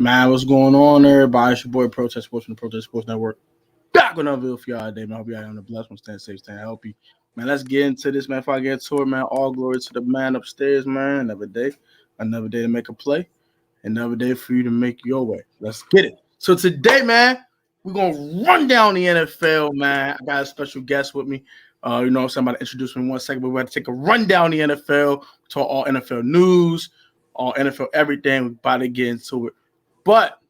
Man, what's going on, everybody? It's your boy Protest Sports from the Protest Sports Network. Back with another video for y'all today, man. I hope y'all on the blessed one. Stand safe, stand healthy. Man, let's get into this, man. If I get to it, man, all glory to the man upstairs, man. Another day to make a play. Another day for you to make your way. Let's get it. So today, man, we're going to run down the NFL, man. I got a special guest with me. Somebody introduce me in 1 second, but we're going to take a run down the NFL, talk all NFL news, all NFL everything. We're about to get into it. But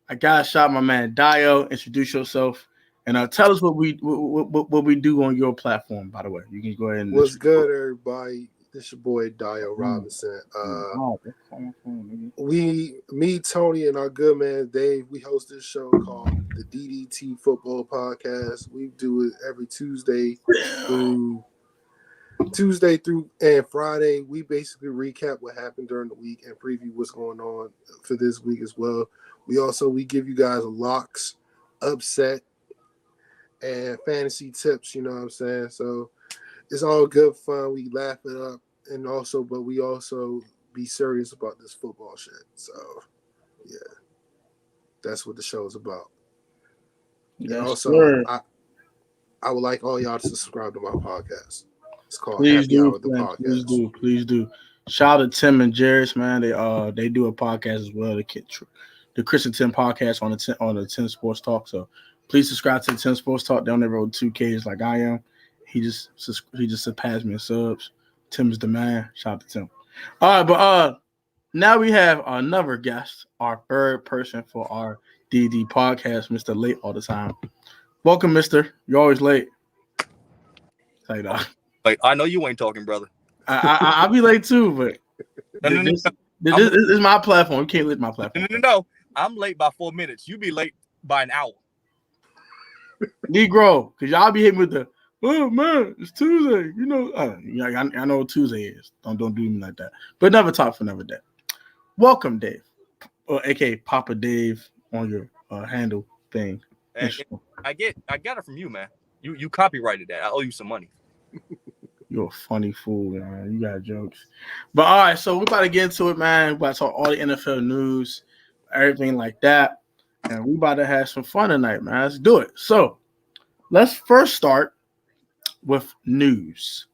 I got to shout my man Dio. Introduce yourself and tell us what we do on your platform. By the way, you can go ahead and. What's good, everybody? This your boy Dio Robinson. Me, Tony, and our good man Dave. We host this show called the DDT Football Podcast. We do it every Tuesday through and Friday. We basically recap what happened during the week and preview what's going on for this week as well. We give you guys locks, upset, and fantasy tips. You know what I'm saying? So it's all good fun. We laugh it up, but we also be serious about this football shit. So yeah, that's what the show is about. Yes, and also, sir. I would like all y'all to subscribe to my podcast. It's called Please Happy do, Hour the Podcast. Please do. Shout out to Tim and Jairus, man. They do a podcast as well. The Chris and Tim podcast on the 10 Sports Talk. So please subscribe to the 10 Sports Talk. Down there road 2Ks like I am. He just surpassed me in subs. Tim's the man. Shout out to Tim. All right, but now we have another guest, our third person for our DD podcast, Mr. Late all the time. Welcome, Mister. You're always late. Say that. Like, I know you ain't talking, brother. I'll be late too, but this is my platform. You can't lift my platform. No. I'm late by 4 minutes. You be late by an hour. Negro, because y'all be hitting with the, oh, man, it's Tuesday. You know, I know what Tuesday is. Don't do me like that. But never talk for never day. Welcome, Dave, a.k.a. Papa Dave on your handle thing. And I got it from you, man. You copyrighted that. I owe you some money. You're a funny fool, man. You got jokes. But all right, so we're about to get into it, man. We're about to talk all the NFL news, everything like that. And we about to have some fun tonight, man. Let's do it. So let's first start with news.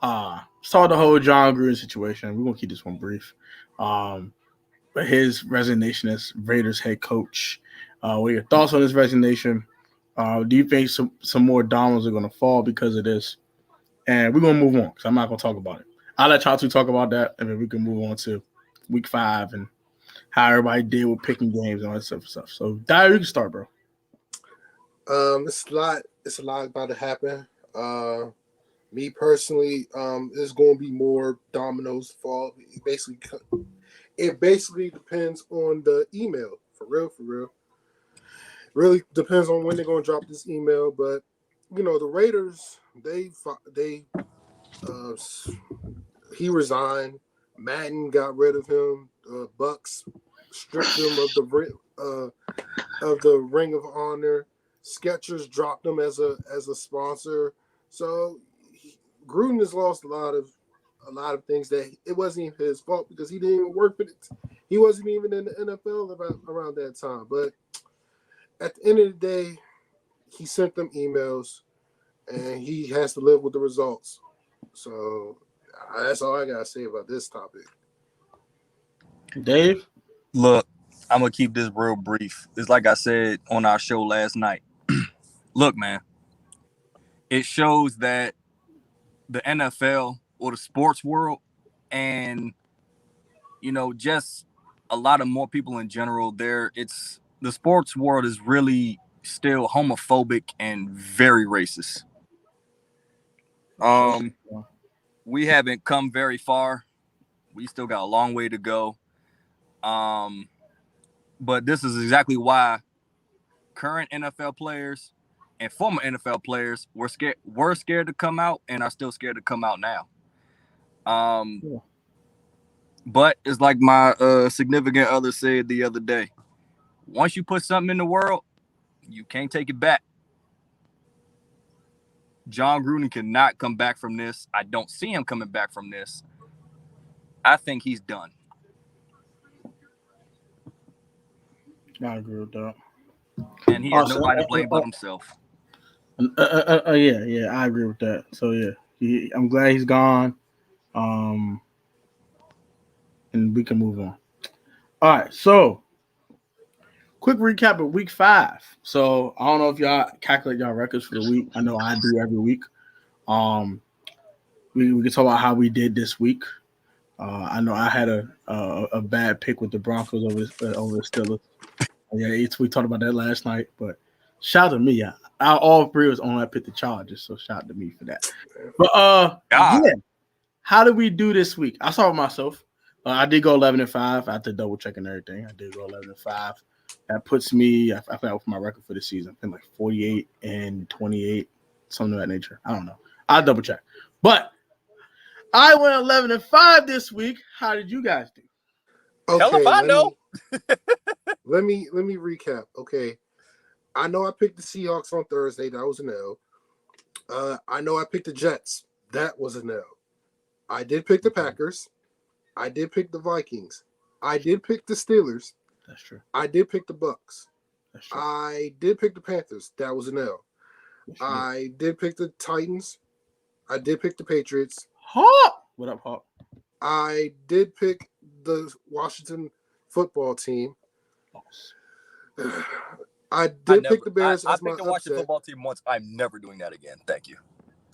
Start the whole John Gruden situation. We're gonna keep this one brief. But his resignation as Raiders head coach. What are your thoughts on his resignation? Do you think some more dominoes are gonna fall because of this? And we're going to move on because I'm not going to talk about it. I'll let y'all two talk about that, and then we can move on to week 5 and how everybody did with picking games and all that stuff. So, Dyer, you can start, bro. It's a lot about to happen. Me personally, there's going to be more dominoes fall. It basically depends on the email, for real. Really depends on when they're going to drop this email, but the Raiders, he resigned. Madden got rid of him. Bucks stripped him of the Ring of Honor. Skechers dropped him as a sponsor. So Gruden has lost a lot of things that it wasn't even his fault because he didn't even work for it. He wasn't even in the NFL around that time. But at the end of the day, he sent them emails. And he has to live with the results. So that's all I got to say about this topic. Dave? Look, I'm going to keep this real brief. It's like I said on our show last night. Look, man, it shows that the NFL or the sports world and, just a lot of more people in general the sports world is really still homophobic and very racist. We haven't come very far. We still got a long way to go. But this is exactly why current NFL players and former NFL players were scared to come out and are still scared to come out now. But it's like my significant other said the other day. Once you put something in the world, you can't take it back. John Gruden cannot come back from this. I don't see him coming back from this. I think he's done. I agree with that. And he had nobody to blame but himself. Yeah, I agree with that. So yeah, I'm glad he's gone. Um, and we can move on. All right, so quick recap of week 5. So I don't know if y'all calculate y'all records for the week. I know I do every week. Um, we can talk about how we did this week. I know I had a bad pick with the Broncos over the Steelers. Yeah, we talked about that last night. But shout out to me. All three of us only I picked the Chargers, so shout out to me for that. But yeah, how did we do this week? I saw it myself. I did go 11-5 after double checking everything. I did go 11-5. That puts me. I forgot what my record for the season. I think like 48-28, something of that nature. I don't know. I'll double check. But I went 11-5 this week. How did you guys do? Hell if I know. Let me recap. Okay, I know I picked the Seahawks on Thursday. That was an L. I know I picked the Jets. That was an L. I did pick the Packers. I did pick the Vikings. I did pick the Steelers. That's true. I did pick the Bucks. That's true. I did pick the Panthers. That was an L. I did pick the Titans. I did pick the Patriots. Hawk. What up, Hawk? I did pick the Washington football team. I did pick the Bears as my upset. I picked the Washington football team once. I'm never doing that again. Thank you.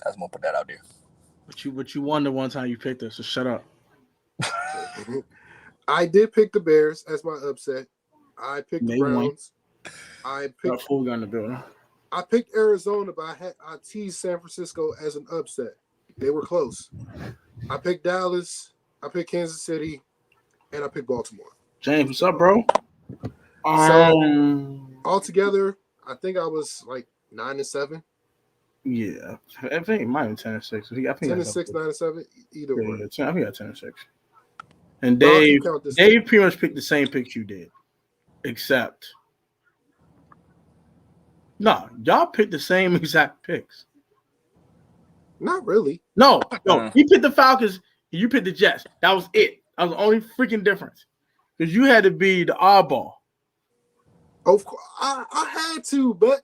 I just want to put that out there. But you won the one time you picked us, so shut up. I did pick the Bears as my upset. I picked the Browns. I picked full gun in the building. I picked Arizona, but I teased San Francisco as an upset. They were close. I picked Dallas. I picked Kansas City, and I picked Baltimore. James, what's up, bro? So altogether, I think I was like 9-7. Yeah, I think it might have been 10-6. I think 10-6, 9-7, either way. I think I got 10-6. And Dave pretty much picked the same picks you did, except no, y'all picked the same exact picks. Not really. No. You picked the Falcons. And you picked the Jets. That was it. That was the only freaking difference. Because you had to be the oddball. Of course, I had to, but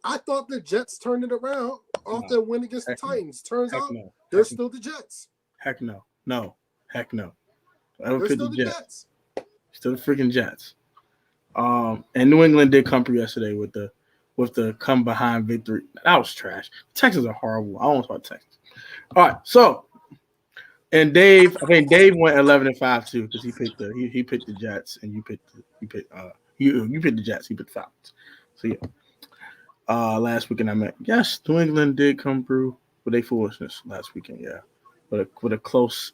I thought the Jets turned it around off their win against the Titans. Turns out they're still the Jets. Heck no. Heck no. They're still the Jets. Still the freaking Jets. And New England did come through yesterday with the come behind victory. That was trash. Texans are horrible. I won't talk Texans. All right, so and Dave, I think Dave went 11-5 too because he picked the Jets and you picked the Jets. He picked the Falcons. So yeah. Last weekend I meant yes, New England did come through with a foolishness last weekend. Yeah, with a close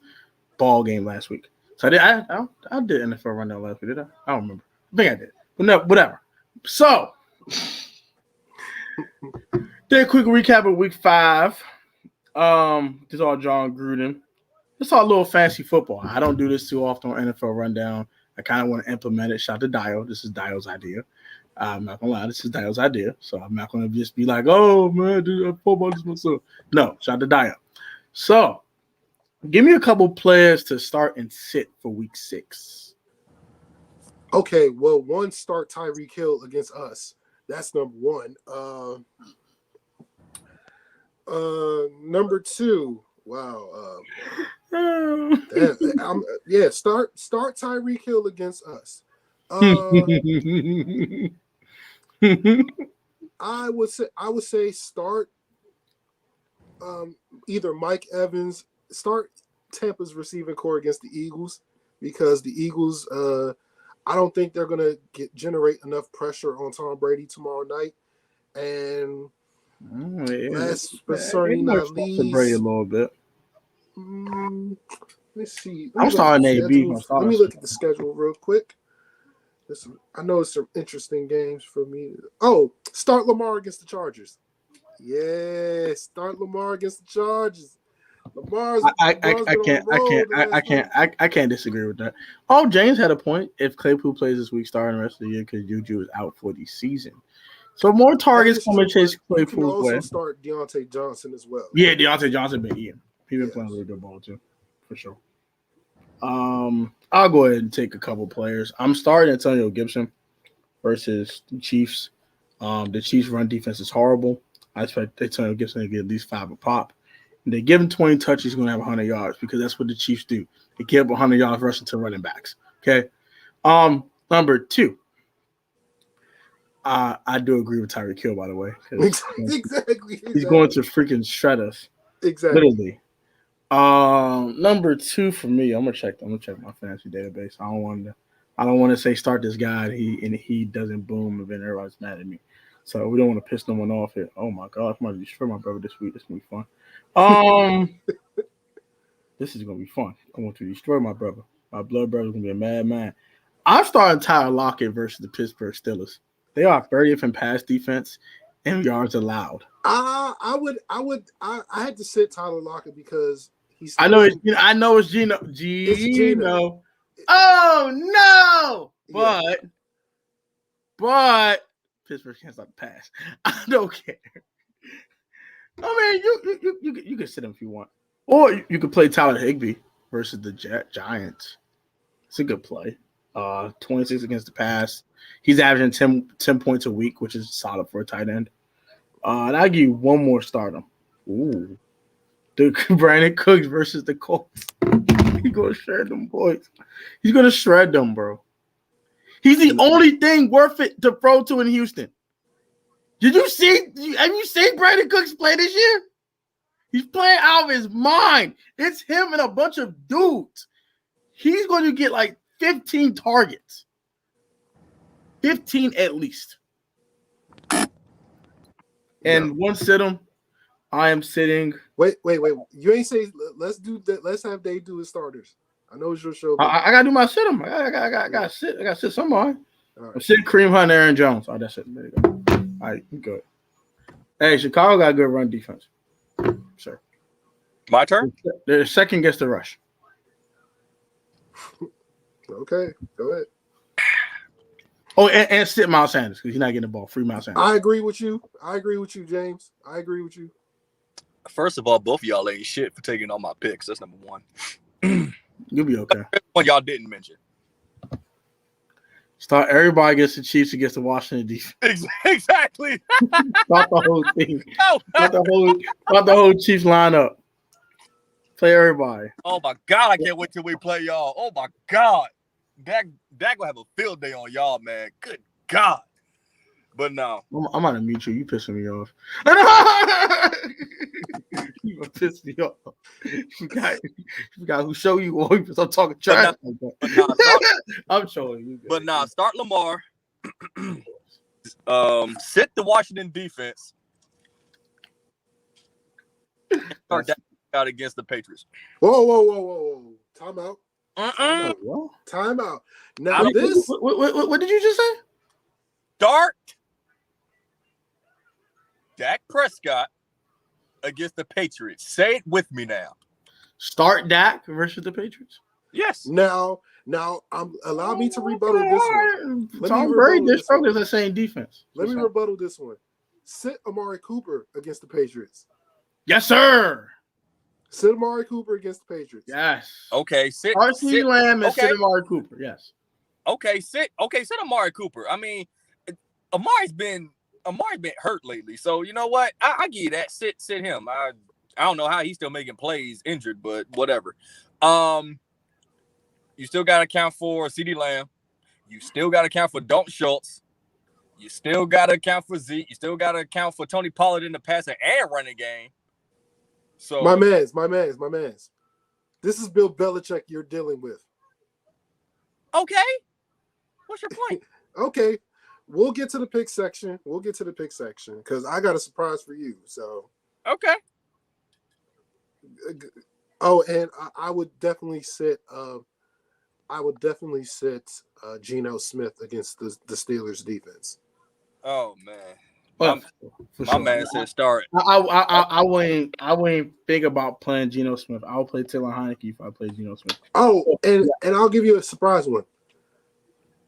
ball game last week. So I did NFL rundown last week. Did I? I don't remember. I think I did. But no, whatever. So did a quick recap of week 5. This is all John Gruden. It's all a little fancy football. I don't do this too often on NFL Rundown. I kind of want to implement it. Shout out to Dio. This is Dio's idea. I'm not going to lie. This is Dio's idea. So I'm not going to just be like, oh, man, dude, football this myself. No, shout out to Dio. So give me a couple players to start and sit for week 6. Okay, well, one, start Tyreek Hill against us. That's number one. Number 2, wow. Start Tyreek Hill against us. I would say start either Mike Evans, start Tampa's receiving core against the Eagles because the Eagles I don't think they're gonna generate enough pressure on Tom Brady tomorrow night. And last but certainly not least, Brady a little bit. Let's see. I'm starting AB. Let me look at the schedule real quick. I know it's some interesting games for me. Oh, start Lamar against the Chargers. Yeah, start Lamar against the Chargers. I can't disagree with that. Oh, James had a point. If Claypool plays this week, starting the rest of the year, because Juju is out for the season, so more targets coming to chase Claypool's way. You can also start Deontay Johnson as well. Yeah, Deontay Johnson, but He's been playing a really good ball too, for sure. I'll go ahead and take a couple players. I'm starting Antonio Gibson. versus the Chiefs. The Chiefs' run defense is horrible. I expect Gibson to get at least 5 a pop. And they give him 20 touches, he's going to have 100 yards because that's what the Chiefs do. They give up 100 yards rushing to running backs. Okay. Number 2. I do agree with Tyreek Hill, by the way. Exactly. He's going to freaking shred us. Exactly. Literally. Number 2 for me, I'm gonna check my fantasy database. I don't want to say start this guy and he doesn't boom and then everybody's mad at me. So we don't want to piss no one off here. Oh my god, I'm gonna destroy my brother this week. This is gonna be fun. This is gonna be fun. I want to destroy my brother. My blood brother's gonna be a mad man. I'm starting Tyler Lockett versus the Pittsburgh Steelers. They are 30th in pass defense and yards allowed. I had to sit Tyler Lockett because he's. I know it's Gino. Gino. Oh no! But Pittsburgh can't stop the pass. I don't care. I mean, you can sit him if you want, or you could play Tyler Higbee versus the Giants. It's a good play. 26 against the pass. He's averaging 10 points a week, which is solid for a tight end. And I'll give you one more stardom. Ooh. The Brandon Cooks versus the Colts. He's going to shred them boys. He's going to shred them, bro. He's the only thing worth it to throw to in Houston. Have you seen Brandon Cooks play this year? He's playing out of his mind. It's him and a bunch of dudes. He's going to get like 15 targets. 15 at least. And one sit him. I am sitting. Wait. You ain't say let's do that. Let's have they do his starters. I know it's your show. I gotta do my sit him. I gotta sit somebody. Right. I'm sitting Kareem Hunt, Aaron Jones. Oh, that's it. There you go. All right, good. Hey, Chicago got a good run defense. Sure. My turn? They're second against the rush. Okay, go ahead. Oh, and sit Miles Sanders because he's not getting the ball. Free Miles Sanders. I agree with you, James. I agree with you. First of all, both of y'all ain't shit for taking all my picks. That's number one. You'll be okay. One y'all didn't mention. Start everybody against the Chiefs against the Washington defense. Exactly. Start the whole thing. Start the whole Chiefs lineup. Play everybody. Oh my god, I can't wait till we play y'all. Oh my god. Dak gonna have a field day on y'all, man. Good God. But no. I'm gonna mute you. You pissing me off. You gonna piss me off. You got who show you or you start talking trash like that. I'm showing you. But nah, start Lamar. Sit the Washington defense. Start that out against the Patriots. Whoa. Time out. Time out. Now this. What did you just say? Start Dak Prescott against the Patriots. Say it with me now. Start Dak versus the Patriots. Yes. Now, allow me to rebuttal this one. Tom Brady, they're struggling the same defense. Let me rebuttal this one. Sit Amari Cooper against the Patriots. Yes, sir. Sit Amari Cooper against the Patriots. Yes. Okay. Sit Lamb and sit Amari Cooper. Yes. Okay. Sit Amari Cooper. I mean, Amari's been hurt lately, so you know what? I give you that. Sit him. I don't know how he's still making plays injured, but whatever. You still got to account for CeeDee Lamb. You still got to account for Dalton Schultz. You still got to account for Zeke. You still got to account for Tony Pollard in the passing and running game. So my man's. This is Bill Belichick you're dealing with. Okay. What's your point? Okay. We'll get to the pick section because I got a surprise for you. So okay. Oh, and I would definitely sit. Geno Smith against the Steelers defense. Oh man, my man said start. I wouldn't think about playing Geno Smith. I'll play Taylor Heineke if I play Geno Smith. Oh, and I'll give you a surprise one.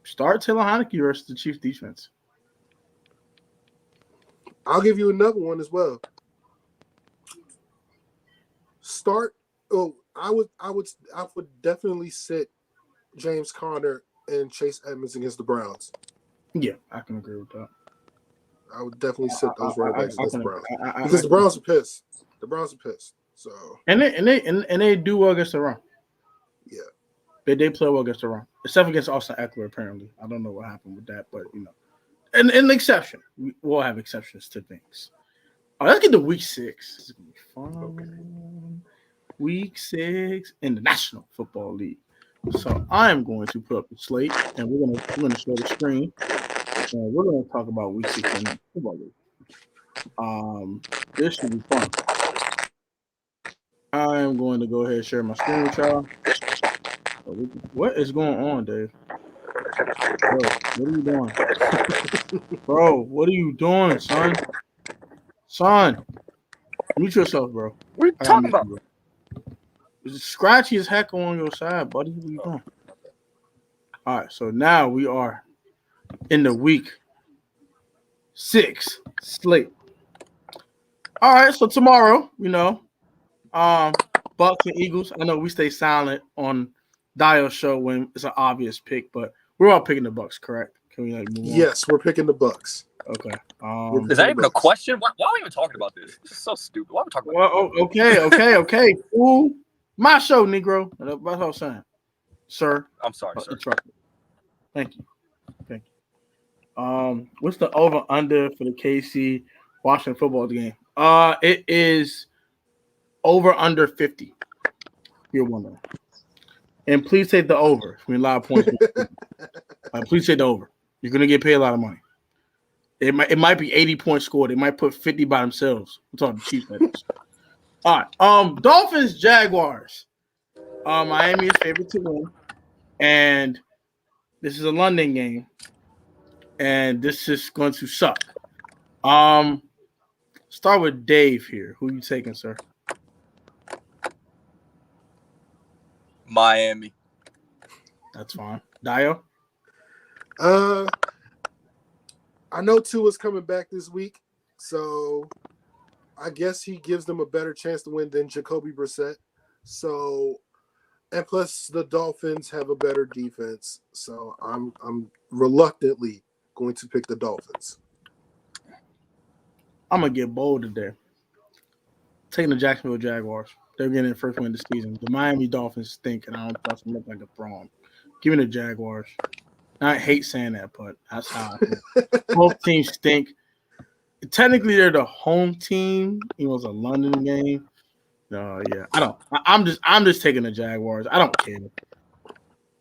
Start Taylor Heineke versus the Chiefs defense. I'll give you another one as well. I would definitely sit James Conner and Chase Edmonds against the Browns. Yeah, I can agree with that. I would definitely sit those running backs against the Browns I because the Browns are pissed. The Browns are pissed. So and they do well against the run. yeah, They play well against the run, except against Austin Eckler. Apparently, I don't know what happened with that, but and an exception. We'll have exceptions to things. All right, let's get to week 6. This is gonna be fun. Okay. Week 6 in the National Football League. So I am going to put up the slate, and we're gonna show the screen, and we're gonna talk about week 6 in the football league. This should be fun. I am going to go ahead and share my screen with y'all. What is going on, Dave? Bro, what are you doing? Bro, what are you doing, son? Son, mute yourself, bro. What are you talking about? You, it's scratchy as heck on your side, buddy. What are you doing? All right, so now we are in the week 6 slate. All right, so tomorrow, Bucks and Eagles. I know we stay silent on Dio's show when it's an obvious pick, but we're all picking the Bucks, correct? Can we move on? Yes, we're picking the Bucks. Okay. Is that even a question? Why are we even talking about this? This is so stupid. Why are we talking about this? Okay. Fool. My show, Negro. That's what I'm saying. Sir. I'm sorry, sir. Thank you. What's the over-under for the KC Washington football game? It is over-under 50. You're wondering. And please take the over. I mean, a lot of points. Please take the over. You're gonna get paid a lot of money. It might be 80 points scored. They might put 50 by themselves. We're talking Chiefs. All right. Dolphins, Jaguars. Miami is favored to win, and this is a London game, and this is going to suck. Start with Dave here. Who are you taking, sir? Miami. That's fine. Dio? I know Tua's coming back this week, so I guess he gives them a better chance to win than Jacoby Brissett. So, and plus the Dolphins have a better defense, so I'm reluctantly going to pick the Dolphins. I'm gonna get bold today. Taking the Jacksonville Jaguars. They're getting their first win this season. The Miami Dolphins stink, and I don't trust them. Look like a fraud. Give me the Jaguars. I hate saying that, but that's how I feel. Both teams stink. Technically, they're the home team. It was a London game. Yeah, I don't. I'm just taking the Jaguars. I don't care.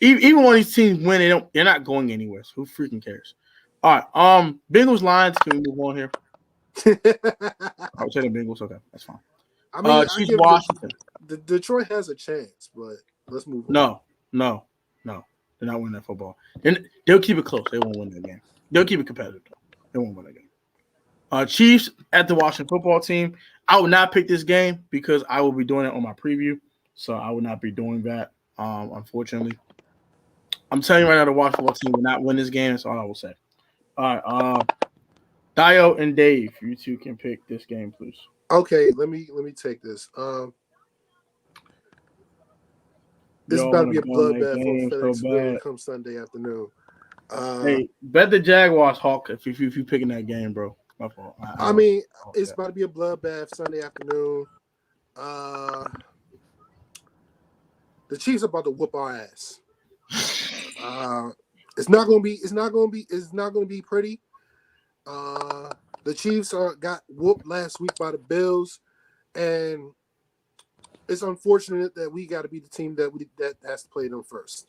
Even when these teams win, they're not going anywhere. So who freaking cares? All right. Bengals Lions. Can we move on here? I'll say the Bengals. Okay, that's fine. I mean, Chiefs Washington. The Detroit has a chance, but let's move on. No. They're not winning that football. They'll keep it close. They won't win that game. They'll keep it competitive. They won't win that game. Chiefs at the Washington football team. I would not pick this game because I will be doing it on my preview. So I would not be doing that, unfortunately. I'm telling you right now, the Washington football team will not win this game. That's all I will say. All right. Dio and Dave, you two can pick this game, please. Okay, let me take this. This is about to be a bloodbath for FedEx Field come Sunday afternoon. Hey, bet the Jaguars, Hawk, if you picking that game, bro. My fault. I mean, it's about to be a bloodbath Sunday afternoon. The Chiefs are about to whoop our ass. It's not gonna be pretty. The Chiefs got whooped last week by the Bills, and it's unfortunate that we got to be the team that has to play them first.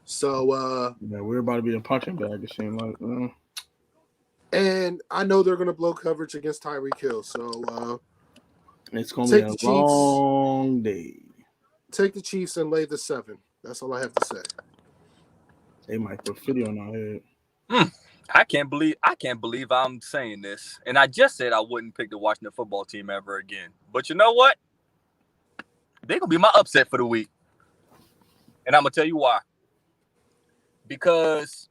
So we're about to be a punching bag. It seems like. And I know they're going to blow coverage against Tyreek Hill. So it's going to be a long day. Take the Chiefs and lay the 7. That's all I have to say. They might put 50 on our head. I can't believe I'm saying this. And I just said I wouldn't pick the Washington football team ever again. But you know what? They're going to be my upset for the week. And I'm going to tell you why. Because,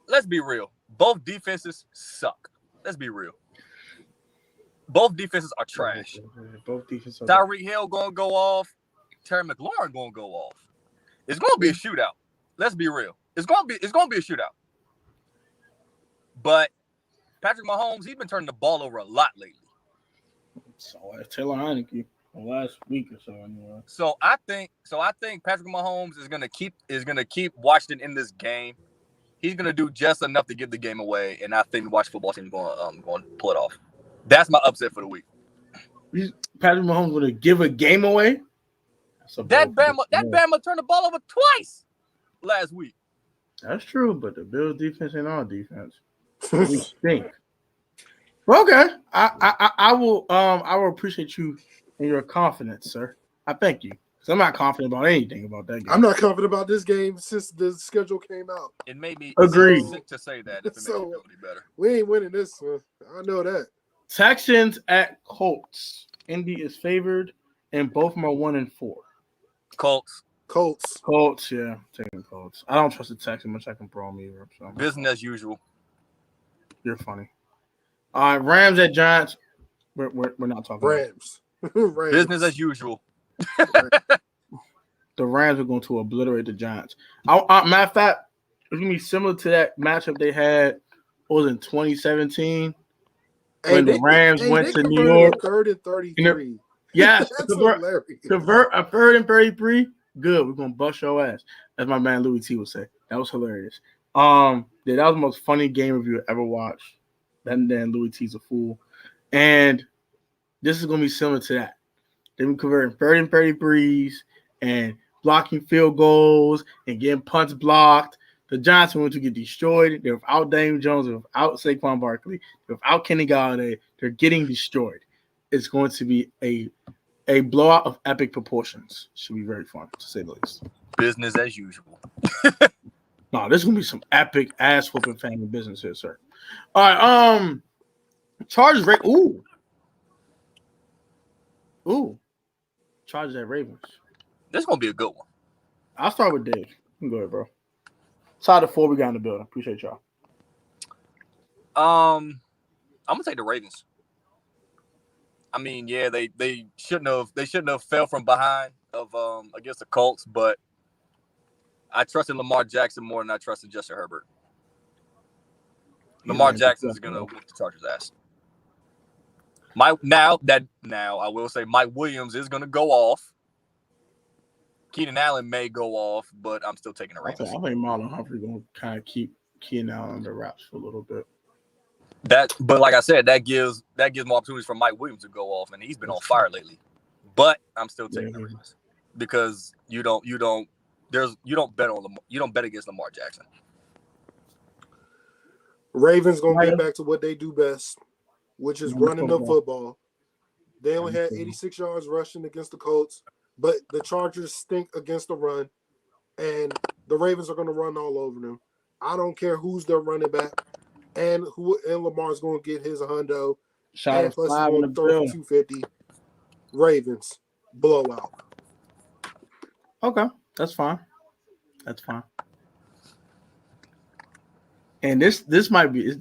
let's be real, both defenses suck. Let's be real. Both defenses are trash. Both defenses are Tyreek Hill going to go off. Terry McLaurin going to go off. It's going to be a shootout. Let's be real. It's going to be a shootout. But Patrick Mahomes, he's been turning the ball over a lot lately. So Taylor Heineke the last week or so anyway. So I think Patrick Mahomes is gonna keep Washington in this game. He's gonna do just enough to give the game away, and I think the Washington football team is going to pull it off. That's my upset for the week. Patrick Mahomes going to give a game away. That Bama turned the ball over twice last week. That's true, but the Bills defense ain't our defense. We stink. Well, okay, I will appreciate you and your confidence, sir. I thank you. Because I'm not confident about anything about that game. I'm not confident about this game since the schedule came out. It made me sick to say that. If it makes you feel any better. We ain't winning this one. I know that. Texans at Colts. Indy is favored, and both of them are 1-4. Colts, yeah, taking Colts. I don't trust the Texans much. I can throw them either. So. Business as usual. You're funny. All right, Rams at Giants. We're not talking Rams. Rams. Business as usual. The Rams are going to obliterate the Giants. Matter of fact, it's going to be similar to that matchup they had. What was it, in 2017? When the Rams went to New York. 3rd and 33. Yes. That's hilarious. Convert a 3rd and 33. Good. We're going to bust your ass. As my man Louis T would say. That was hilarious. Yeah, that was the most funny game review I ever watched. Then Louis T's a fool. And this is going to be similar to that. They've been converting 3rd and 33s and blocking field goals and getting punts blocked. The Giants are going to get destroyed. They're without Daniel Jones. They're without Saquon Barkley. They're without Kenny Galladay. They're getting destroyed. It's going to be a blowout of epic proportions. Should be very fun, to say the least. Business as usual. No, there's going to be some epic ass-whooping family business here, sir. All right, Chargers rate. Ooh. Chargers at Ravens. This is going to be a good one. I'll start with Dave. You can go ahead, bro. Side of 4 we got in the building. Appreciate y'all. I'm gonna take the Ravens. I mean, yeah, they shouldn't have fell from behind of against the Colts, but I trusted Lamar Jackson more than I trusted Justin Herbert. Lamar Jackson is gonna whoop the Chargers' ass. Now I will say Mike Williams is gonna go off. Keenan Allen may go off, but I'm still taking the Ravens. I think Marlon Humphrey going to kind of keep Keenan Allen under wraps for a little bit. But like I said, that gives more opportunities for Mike Williams to go off, and he's been on fire lately. But I'm still taking the Ravens because you don't bet against Lamar Jackson. Ravens gonna get back to what they do best, which is running the football. They only had 86 yards rushing against the Colts. But the Chargers stink against the run, and the Ravens are going to run all over them. I don't care who's their running back, and Lamar's going to get his hundo. And plus, he's going to throw for 250. Ravens blowout. Okay, that's fine. That's fine. And this might be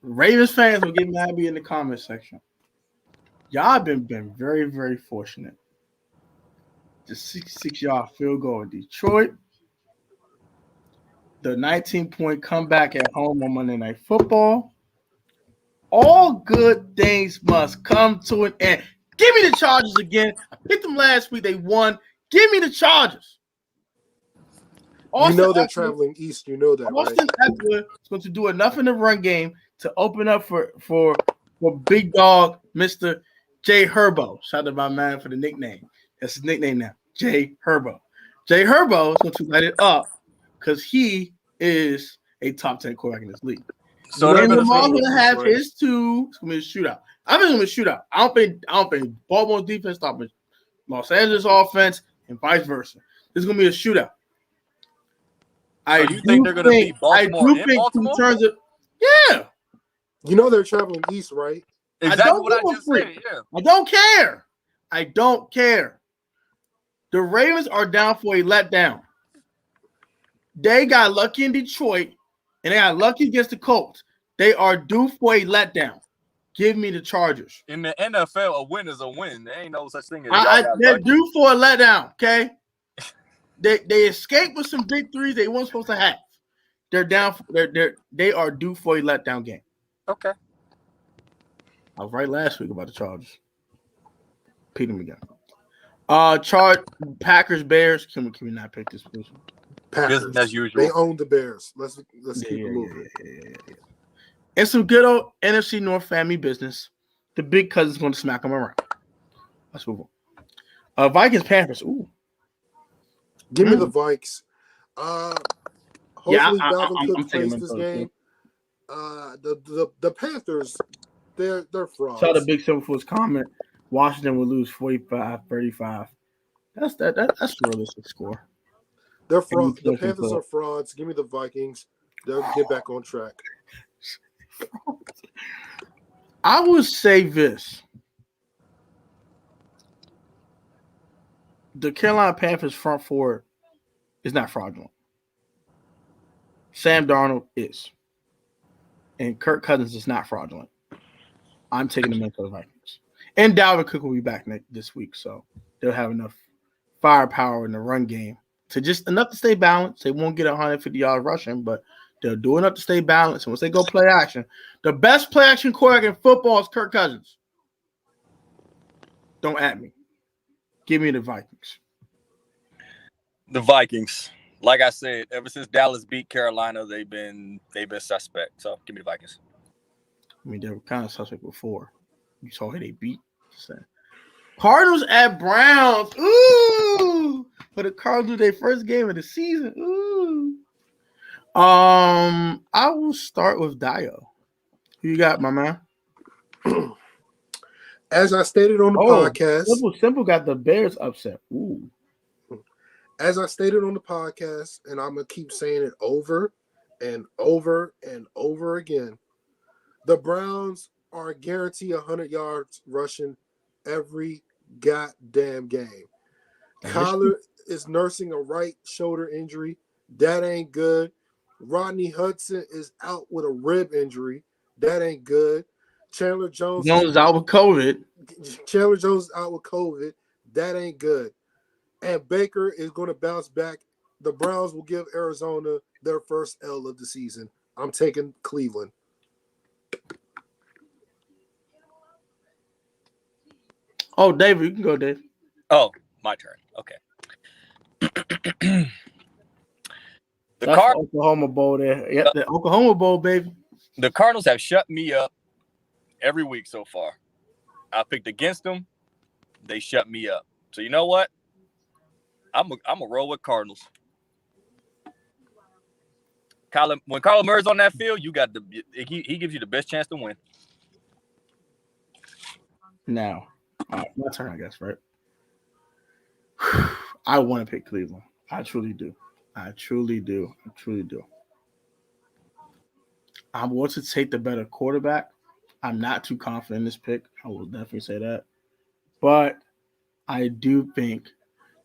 Ravens fans will get mad at me in the comment section. Y'all have been very, very fortunate. The 66-yard field goal in Detroit. The 19-point comeback at home on Monday Night Football. All good things must come to an end. Give me the Chargers again. I picked them last week. They won. Give me the Chargers. They're traveling east. You know that, Austin Eckler is going to do enough in the run game to open up for big dog, Mr. Jay Herbo. Shout out to my man for the nickname. That's his nickname now, Jay Herbo. Jay Herbo is going to light it up because he is a top 10 quarterback in this league. So Lamar's going to have his two. It's going to be a shootout. I think it's going to be a shootout. I don't think Baltimore's defense stopping Los Angeles offense and vice versa. This is going to be a shootout. You think they're going to beat Baltimore in Baltimore? In terms of, yeah. They're traveling east, right? Exactly what I just said. Yeah. I don't care. The Ravens are down for a letdown. They got lucky in Detroit, and they got lucky against the Colts. They are due for a letdown. Give me the Chargers. In the NFL, a win is a win. There ain't no such thing as they're due for a letdown, okay? They escaped with some victories they weren't supposed to have. they're down. They are due for a letdown game. Okay. I was right last week about the Chargers. Repeat them again. Packers, Bears. Can we not pick this position? Packers. Business as usual. They own the Bears. Let's keep it moving. Yeah. And some good old NFC North family business. The big cousin's going to smack them around. Let's move on. Vikings, Panthers. Ooh. Give me the Vikes. Hopefully Dalvin Cook plays this game. The Panthers, they're frauds. Saw the Big Silver for his comment. Washington will lose 45-35. That's a realistic score. They're frauds. The Panthers are frauds. Give me the Vikings. They'll get back on track. I would say this. The Carolina Panthers front four is not fraudulent. Sam Darnold is. And Kirk Cousins is not fraudulent. I'm taking them into the Vikings. And Dalvin Cook will be back this week, so they'll have enough firepower in the run game to just enough to stay balanced. They won't get 150 yards rushing, but they'll do enough to stay balanced. And once they go play action, the best play action quarterback in football is Kirk Cousins. Don't at me. Give me the Vikings. The Vikings. Like I said, ever since Dallas beat Carolina, they've been suspect. So give me the Vikings. I mean, they were kind of suspect before. You saw who they beat. Cardinals at Browns. Ooh. For the Cardinals, their first game of the season. Ooh. I will start with Dio. Who you got, my man? As I stated on the podcast. Simple got the Bears upset. Ooh. As I stated on the podcast, and I'm going to keep saying it over and over and over again, the Browns are guaranteed 100 yards rushing every goddamn game. Kyler is nursing a right shoulder injury. That ain't good. Rodney Hudson is out with a rib injury. That ain't good. Chandler Jones is out with COVID. Chandler Jones is out with COVID. That ain't good. And Baker is going to bounce back. The Browns will give Arizona their first L of the season. I'm taking Cleveland. Oh, David, you can go, Dave. Oh, my turn. Okay. The Oklahoma Bowl there. Yep, the Oklahoma Bowl, baby. The Cardinals have shut me up every week so far. I picked against them. They shut me up. So you know what? I'm a roll with Cardinals. When Kyler Murray's on that field, he gives you the best chance to win. Now, my turn, I guess, right? I want to pick Cleveland. I truly do. I want to take the better quarterback. I'm not too confident in this pick. I will definitely say that. But I do think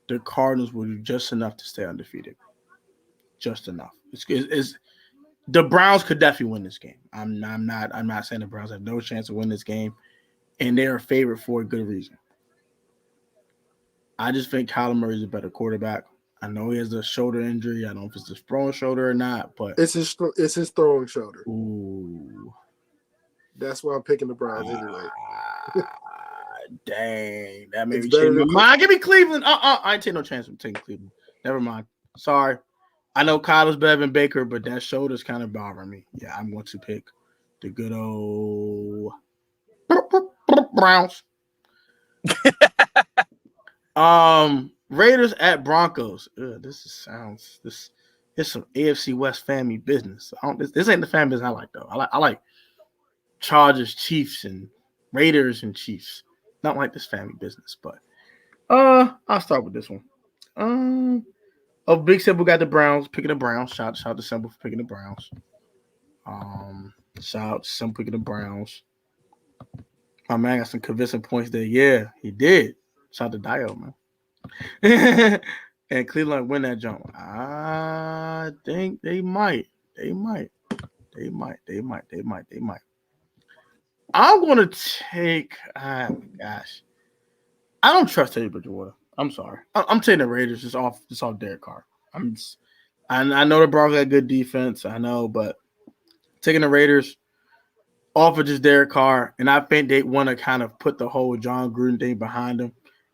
the Cardinals will do just enough to stay undefeated. Just enough. It's the Browns could definitely win this game. I'm not saying the Browns have no chance to win this game, and they are favored for a good reason. I just think Kyler Murray is a better quarterback. I know he has a shoulder injury. I don't know if it's his throwing shoulder or not, but it's his throwing shoulder. Ooh. That's why I'm picking the Browns anyway. Dang, that made me change my mind. Give me Cleveland. I ain't taking no chance of taking Cleveland. Never mind. Sorry. I know Kyler's better than Baker, but that shoulder's kind of bothering me. Yeah, I'm going to pick the good old Browns. Raiders at Broncos. This it's some AFC West family business. This ain't the family business I like though. I like Chargers, Chiefs, and Raiders and Chiefs. Not like this family business, but I'll start with this one. Big Simple got the Browns, picking the Browns. Shout out to Simple for picking the Browns. Shout out to Simple picking the Browns. My man got some convincing points there. Yeah, he did. Shout out to Dio, man. And Cleveland win that jump. I think they might. I'm going to take gosh. I don't trust Teddy Bridgewater. I'm sorry. I'm taking the Raiders just off Derek Carr. I know the Broncos got good defense. I know, but taking the Raiders off of just Derek Carr, and I think they want to kind of put the whole John Gruden thing behind them.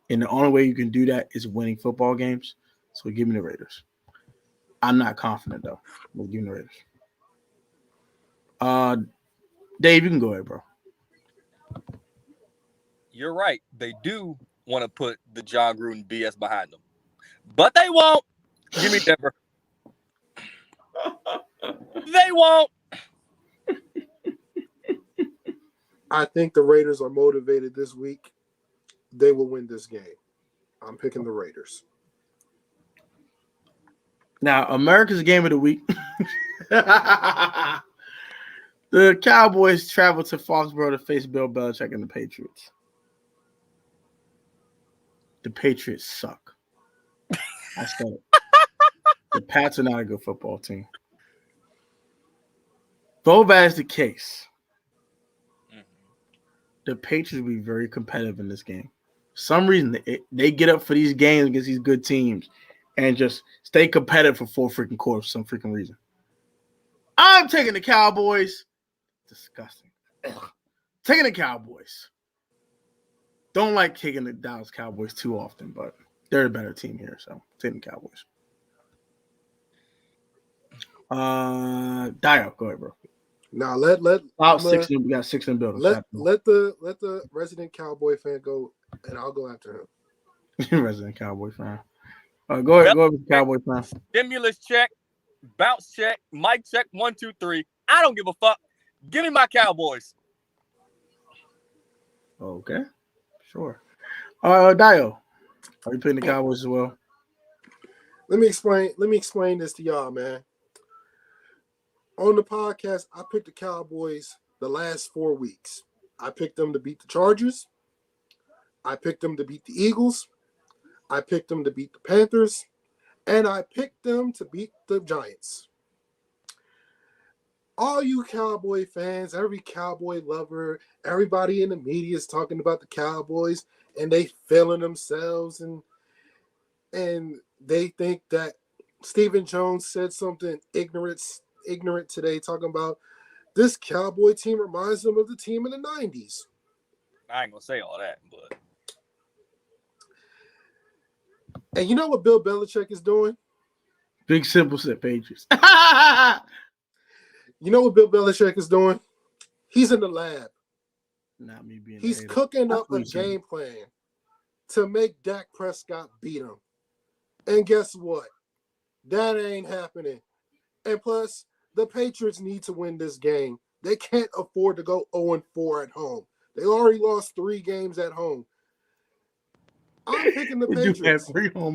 And the only way you can do that is winning football games. So give me the Raiders. I'm not confident though. We'll give me the Raiders. Dave, you can go ahead, bro. You're right. They do want to put the John Gruden BS behind them, but they won't. Give me Denver. They won't. I think the Raiders are motivated this week. They will win this game. I'm picking the Raiders. Now, America's game of the week. The Cowboys travel to Foxborough to face Bill Belichick and the Patriots. The Patriots suck. I said it. The Pats are not a good football team. Though that is the case, the Patriots will be very competitive in this game. For some reason, they get up for these games against these good teams and just stay competitive for 4 freaking quarters for some freaking reason. I'm taking the Cowboys. Disgusting. Ugh. Taking the Cowboys. Don't like taking the Dallas Cowboys too often, but they're a better team here, so taking the Cowboys. Dio, go ahead, bro. Now let We got 6 in building. let the resident Cowboy fan go, and I'll go after him. Resident Cowboy fan. Go ahead, with the Cowboy fan. Stimulus check, bounce check, mic check, 1, 2, 3. I don't give a fuck. Give me my Cowboys. Okay, sure. Dio, are you picking the Cowboys as well? Let me explain this to y'all, man. On the podcast, I picked the Cowboys the last 4 weeks. I picked them to beat the Chargers. I picked them to beat the Eagles. I picked them to beat the Panthers. And I picked them to beat the Giants. All you Cowboy fans, every Cowboy lover, everybody in the media is talking about the Cowboys, and they feeling themselves, and they think that Stephen Jones said something ignorant today, talking about this Cowboy team reminds them of the team in the 90s. I ain't gonna say all that, but and you know what Bill Belichick is doing? Big simple set Patriots. You know what Bill Belichick is doing? He's in the lab. Not me being. He's cooking up a game plan to make Dak Prescott beat him. And guess what? That ain't happening. And plus, the Patriots need to win this game. They can't afford to go 0-4 at home. They already lost 3 games at home. I'm picking the Patriots.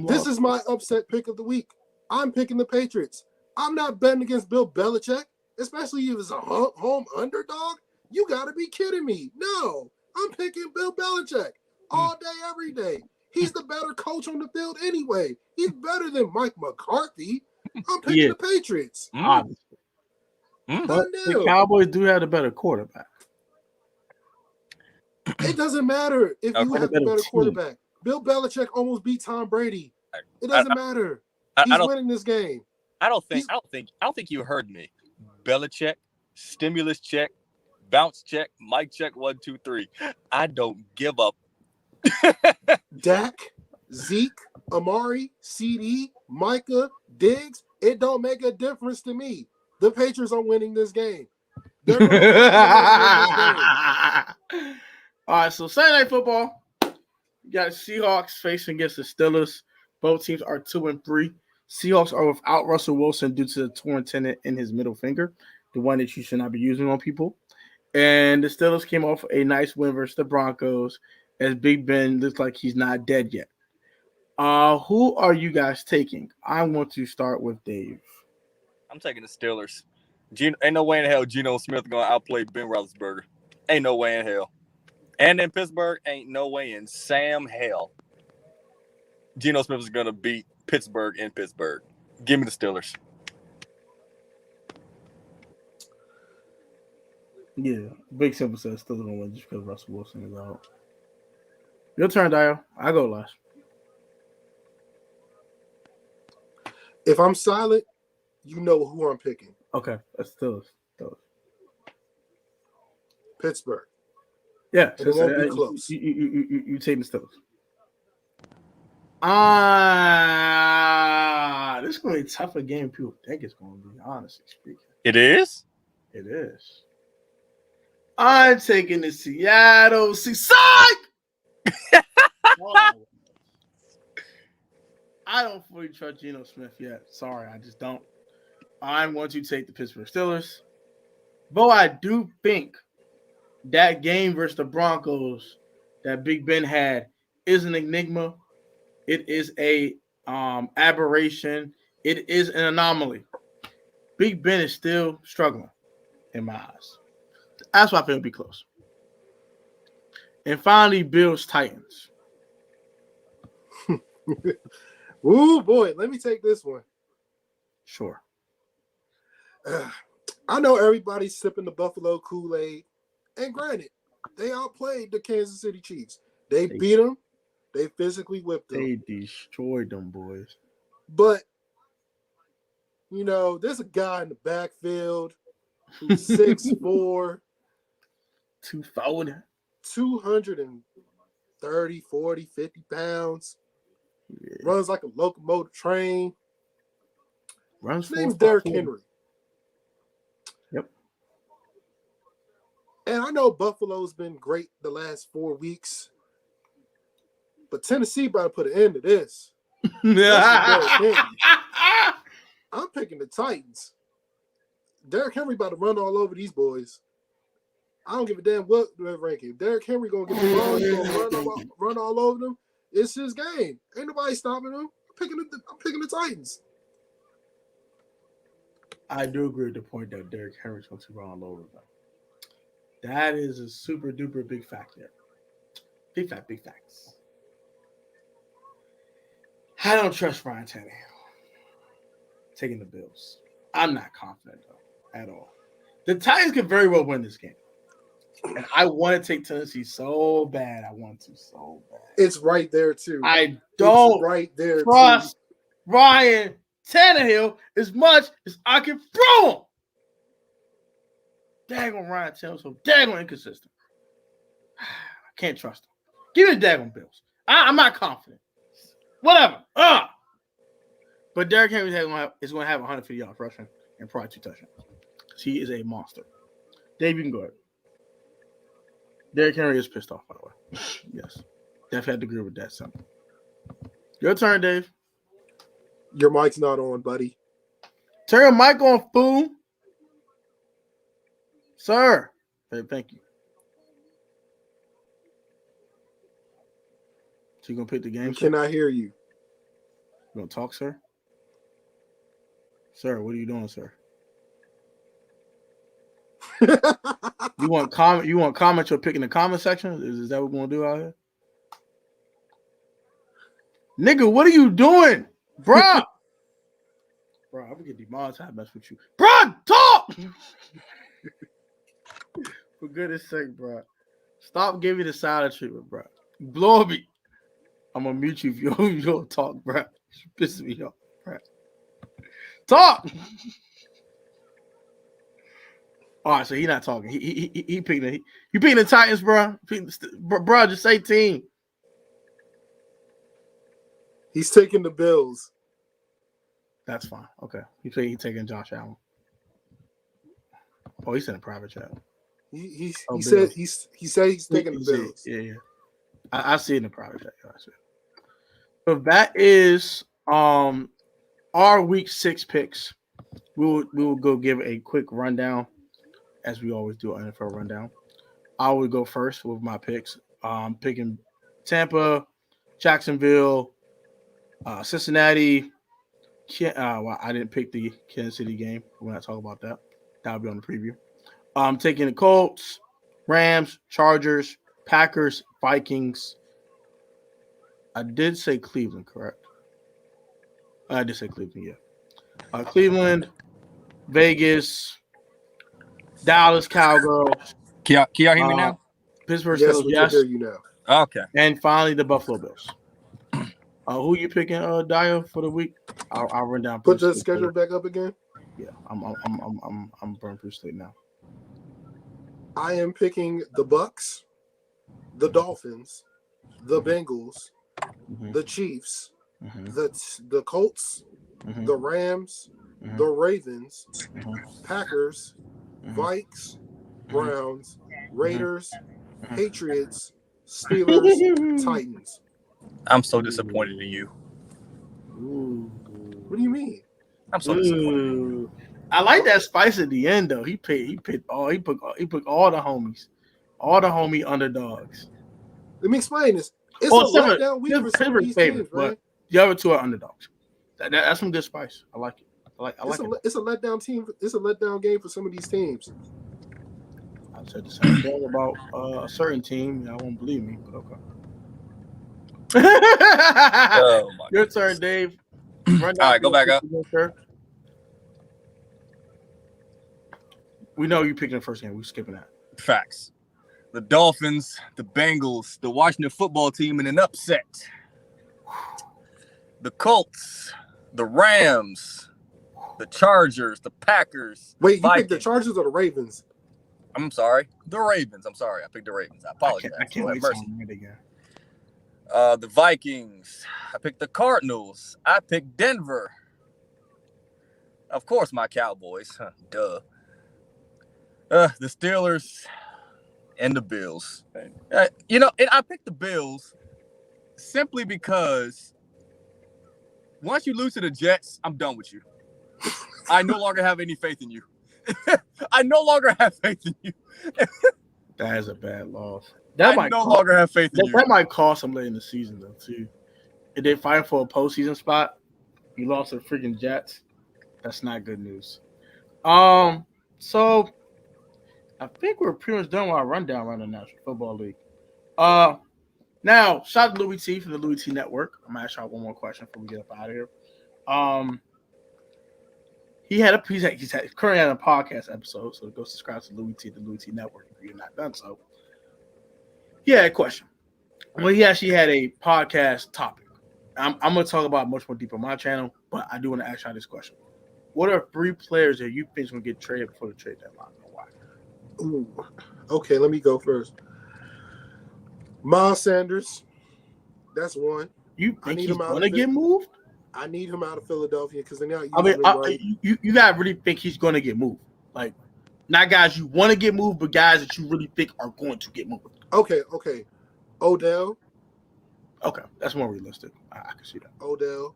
This is my upset pick of the week. I'm picking the Patriots. I'm not betting against Bill Belichick, especially if it's a home underdog. You got to be kidding me. No, I'm picking Bill Belichick all day, every day. He's the better coach on the field anyway. He's better than Mike McCarthy. I'm picking the Patriots. But the Cowboys do have a better quarterback. It doesn't matter if you have a better quarterback. Bill Belichick almost beat Tom Brady. It doesn't matter. He's winning this game. I don't think you heard me. Belichick, stimulus check, bounce check, mic check, 1, 2, 3. I don't give up. Dak, Zeke, Amari, CD, Micah, Diggs, it don't make a difference to me. The Patriots are winning this game. They're going to win this game. All right, so Sunday Night Football, you got the Seahawks facing against the Steelers. Both teams are 2-3. Seahawks are without Russell Wilson due to the torn tendon in his middle finger, the one that you should not be using on people. And the Steelers came off a nice win versus the Broncos, as Big Ben looks like he's not dead yet. Who are you guys taking? I want to start with Dave. I'm taking the Steelers. Ain't no way in hell Geno Smith going to outplay Ben Roethlisberger. Ain't no way in hell. And in Pittsburgh, ain't no way in Sam hell Geno Smith is going to beat Pittsburgh in Pittsburgh. Give me the Steelers. Yeah, Big Simple says Steelers going to win just because Russell Wilson is out. Your turn, Dio. I go last. If I'm silent, You know who I'm picking. Okay, that's Steelers. Pittsburgh. Yeah, And it won't be close. You taking the Steelers. This is going to be a tougher game than people think it's going to be, honestly speaking. It is? It is. I'm taking the Seattle Seaside. I don't fully trust Geno Smith yet. Sorry, I just don't. I'm going to take the Pittsburgh Steelers. Though I do think that game versus the Broncos that Big Ben had is an enigma. It is a aberration. It is an anomaly. Big Ben is still struggling in my eyes. That's why I think it'll be close. And finally, Bills Titans. Ooh, boy, let me take this one. Sure. I know everybody's sipping the Buffalo Kool-Aid. And granted, they outplayed the Kansas City Chiefs. They beat them. They physically whipped them. They destroyed them, boys. But, you know, there's a guy in the backfield who's 6'4", 230, 40, 50 pounds. Yeah. Runs like a locomotive train. His name's Derrick Henry. Yep. And I know Buffalo's been great the last 4 weeks. But Tennessee about to put an end to this. I'm picking the Titans. Derrick Henry about to run all over these boys. I don't give a damn what ranking. Derrick Henry gonna get the ball, he's gonna run all over them. It's his game. Ain't nobody stopping him. I'm picking the Titans. I do agree with the point that Derrick Henry's going to run all over them. That is a super duper big fact there. Big facts. I don't trust Ryan Tannehill. Taking the Bills. I'm not confident, though, at all. The Titans could very well win this game. And I want to take Tennessee so bad. I want to so bad. It's right there, too. I don't trust Ryan Tannehill as much as I can throw him. Daggone Ryan Tannehill, so daggone inconsistent. I can't trust him. Give me the daggone Bills. I'm not confident. Whatever. But Derrick Henry is going to have 150 yards rushing and probably 2 touchdowns. He is a monster. Dave, you can go ahead. Derrick Henry is pissed off, by the way. Yes. Definitely had to agree with that, son. Your turn, Dave. Your mic's not on, buddy. Turn your mic on, fool. Sir. Hey, thank you. So you going to pick the game, sir? Can I hear you? You going to talk, sir? Sir, what are you doing, sir? You want comment you're picking the comment section? Is that what we're gonna do out here? Nigga, what are you doing? Bruh. Bro, I'm gonna get demonetized mess with you. Bro, talk! For goodness sake, bro. Stop giving the silent treatment, bro. Blow me. I'm gonna mute you if you don't talk, bro. You pissing me off, bro. Talk! All right, so he not talking. He picking the Titans, bro. Bro, just say team. He's taking the Bills. That's fine. Okay, he taking Josh Allen. Oh, he's in a private chat. He said he's taking the Bills. Yeah. I see it in the private chat. So that is our week 6 picks. We will go give a quick rundown. As we always do an NFL rundown. I will go first with my picks. Picking Tampa, Jacksonville, Cincinnati. Well, I didn't pick the Kansas City game. We're not talking about that. That'll be on the preview. I'm taking the Colts, Rams, Chargers, Packers, Vikings. I did say Cleveland, correct? I did say Cleveland, yeah. Cleveland, Vegas, Dallas Cowgirls. Can y'all hear me now? Pittsburgh yes, Steelers, we can hear you now. Okay. And finally, the Buffalo Bills. Who you picking, Dio, for the week? I'll run down. Put the schedule back up again. Yeah, I'm burning through sleep now. I am picking the Bucks, the Dolphins, the Bengals, the Chiefs, the Colts, the Rams, the Ravens, Packers, Vikes, Browns, Raiders, Patriots, Steelers, Titans. I'm so disappointed in you. Ooh. What do you mean? I'm so disappointed. Ooh. I like that spice at the end though. He put all the homies, all the homie underdogs. Let me explain this. It's a letdown week for some of these teams, but man. the other two are underdogs. That's some good spice. I like it. I like it. It's a letdown team. It's a letdown game for some of these teams. I said the same thing about a certain team. Y'all won't believe me, but okay. Oh, my Your turn, Dave. All right, go back up. We know you picking the first game. We're skipping that. Facts. The Dolphins, the Bengals, the Washington football team in an upset. The Colts, the Rams, the Chargers, the Packers. Wait, you Vikings. picked the Chargers or the Ravens? I'm sorry. The Ravens. I'm sorry. I picked the Ravens. I apologize. I can't wait mercy. to again. The Vikings. I picked the Cardinals. I picked Denver. Of course, my Cowboys. Duh. The Steelers and the Bills. And I picked the Bills simply because once you lose to the Jets, I'm done with you. I no longer have any faith in you. I no longer have faith in you. That is a bad loss. I no longer have faith in you. That might cost them late in the season, though, too. If they fight for a postseason spot, you lost to the freaking Jets. That's not good news. So I think we're pretty much done with our rundown around the National Football League. Now, shout out to Louis T from the Louis T Network. I'm gonna ask y'all one more question before we get up out of here. He's currently had a podcast episode, so go subscribe to Louis T, the Louis T Network if you're not done so. He had a question. Well, he actually had a podcast topic. I'm going to talk about much more deep on my channel, but I do want to ask y'all this question. What are 3 players that you think is going to get traded before the trade deadline and why? Ooh. Okay, let me go first. Miles Sanders. That's one. You think he's going to get moved? I need him out of Philadelphia because they're not using him right. You got to really think he's going to get moved. Like, not guys you want to get moved, but guys that you really think are going to get moved. Okay. Odell. Okay, that's more realistic. I can see that. Odell.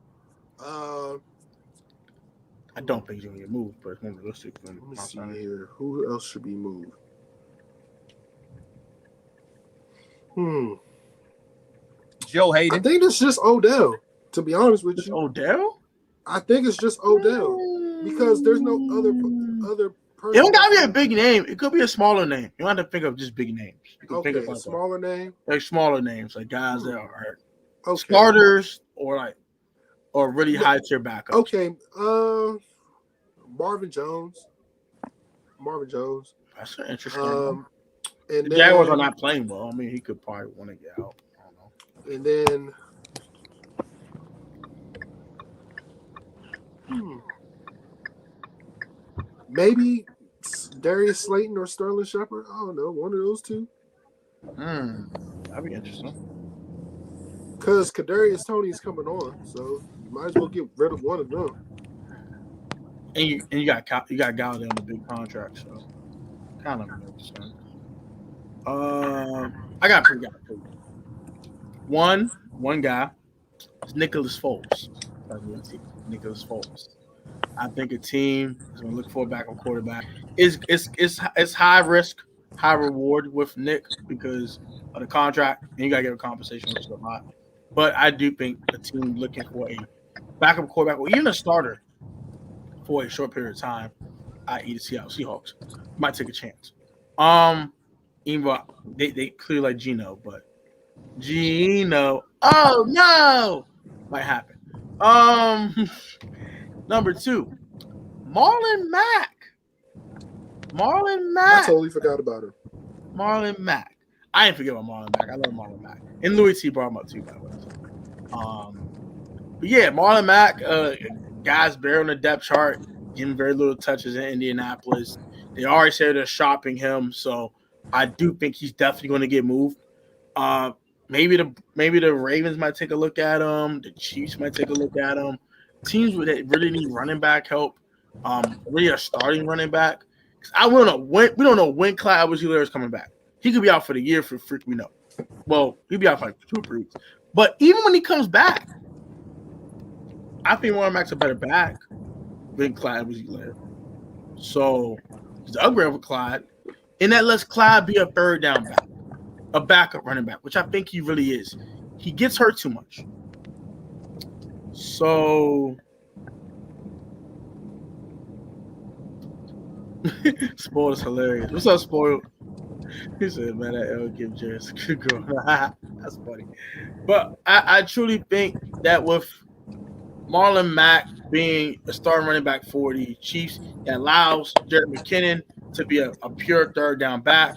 I don't think he's going to get moved, but it's more realistic. Let me see here. Who else should be moved? Joe Hayden. I think it's just Odell, to be honest with you. Odell? I think it's just Odell because there's no other person. It don't got to be a big name. It could be a smaller name. You don't have to think of just big names. You can think of a smaller name? Like smaller names, like guys that are starters or really high tier backups. Okay. Marvin Jones. That's an interesting one. And the Jaguars are not playing well. I mean, he could probably want to get out. I don't know. And then maybe Darius Slayton or Sterling Shepard. I don't know. One of those two. That'd be interesting. Because Kadarius Toney's coming on, so you might as well get rid of one of them. And you got Galladay on the big contract, so kind of interesting. I got 3 guys. One guy is Nicholas Foles. Nicholas Foles. I think a team is going to look for a backup quarterback. It's high risk, high reward with Nick because of the contract, and you got to get a compensation, which is a lot. But I do think a team looking for a backup quarterback or even a starter for a short period of time, i.e. the Seattle Seahawks, might take a chance. Even though they clearly like Geno, but Geno, oh no, might happen. Number 2, Marlon Mack. I totally forgot about him. Marlon Mack. I didn't forget about Marlon Mack. I love Marlon Mack. And Louis T brought him up too, by the way. But yeah, Marlon Mack, guys barely on the depth chart. getting very little touches in Indianapolis. They already said they're shopping him, so I do think he's definitely going to get moved. Maybe the Ravens might take a look at him. The Chiefs might take a look at him. Teams that really need running back help, really a starting running back. We don't know when Clyde Edwards-Helaire is coming back. He could be out for the year for freak we know. Well, he'll be out for like 2 or 3 weeks. But even when he comes back, I think Marlon Mack's a better back than Clyde Edwards-Helaire. So he's the upgrade of Clyde, and that lets Clyde be a third down back, a backup running back, which I think he really is. He gets hurt too much. So Spoiled is hilarious. What's up, Spoiled? He said, man, that L give Jerry good girl. That's funny. But I truly think that with Marlon Mack being a starting running back for the Chiefs, that allows Jerick McKinnon to be a pure third down back.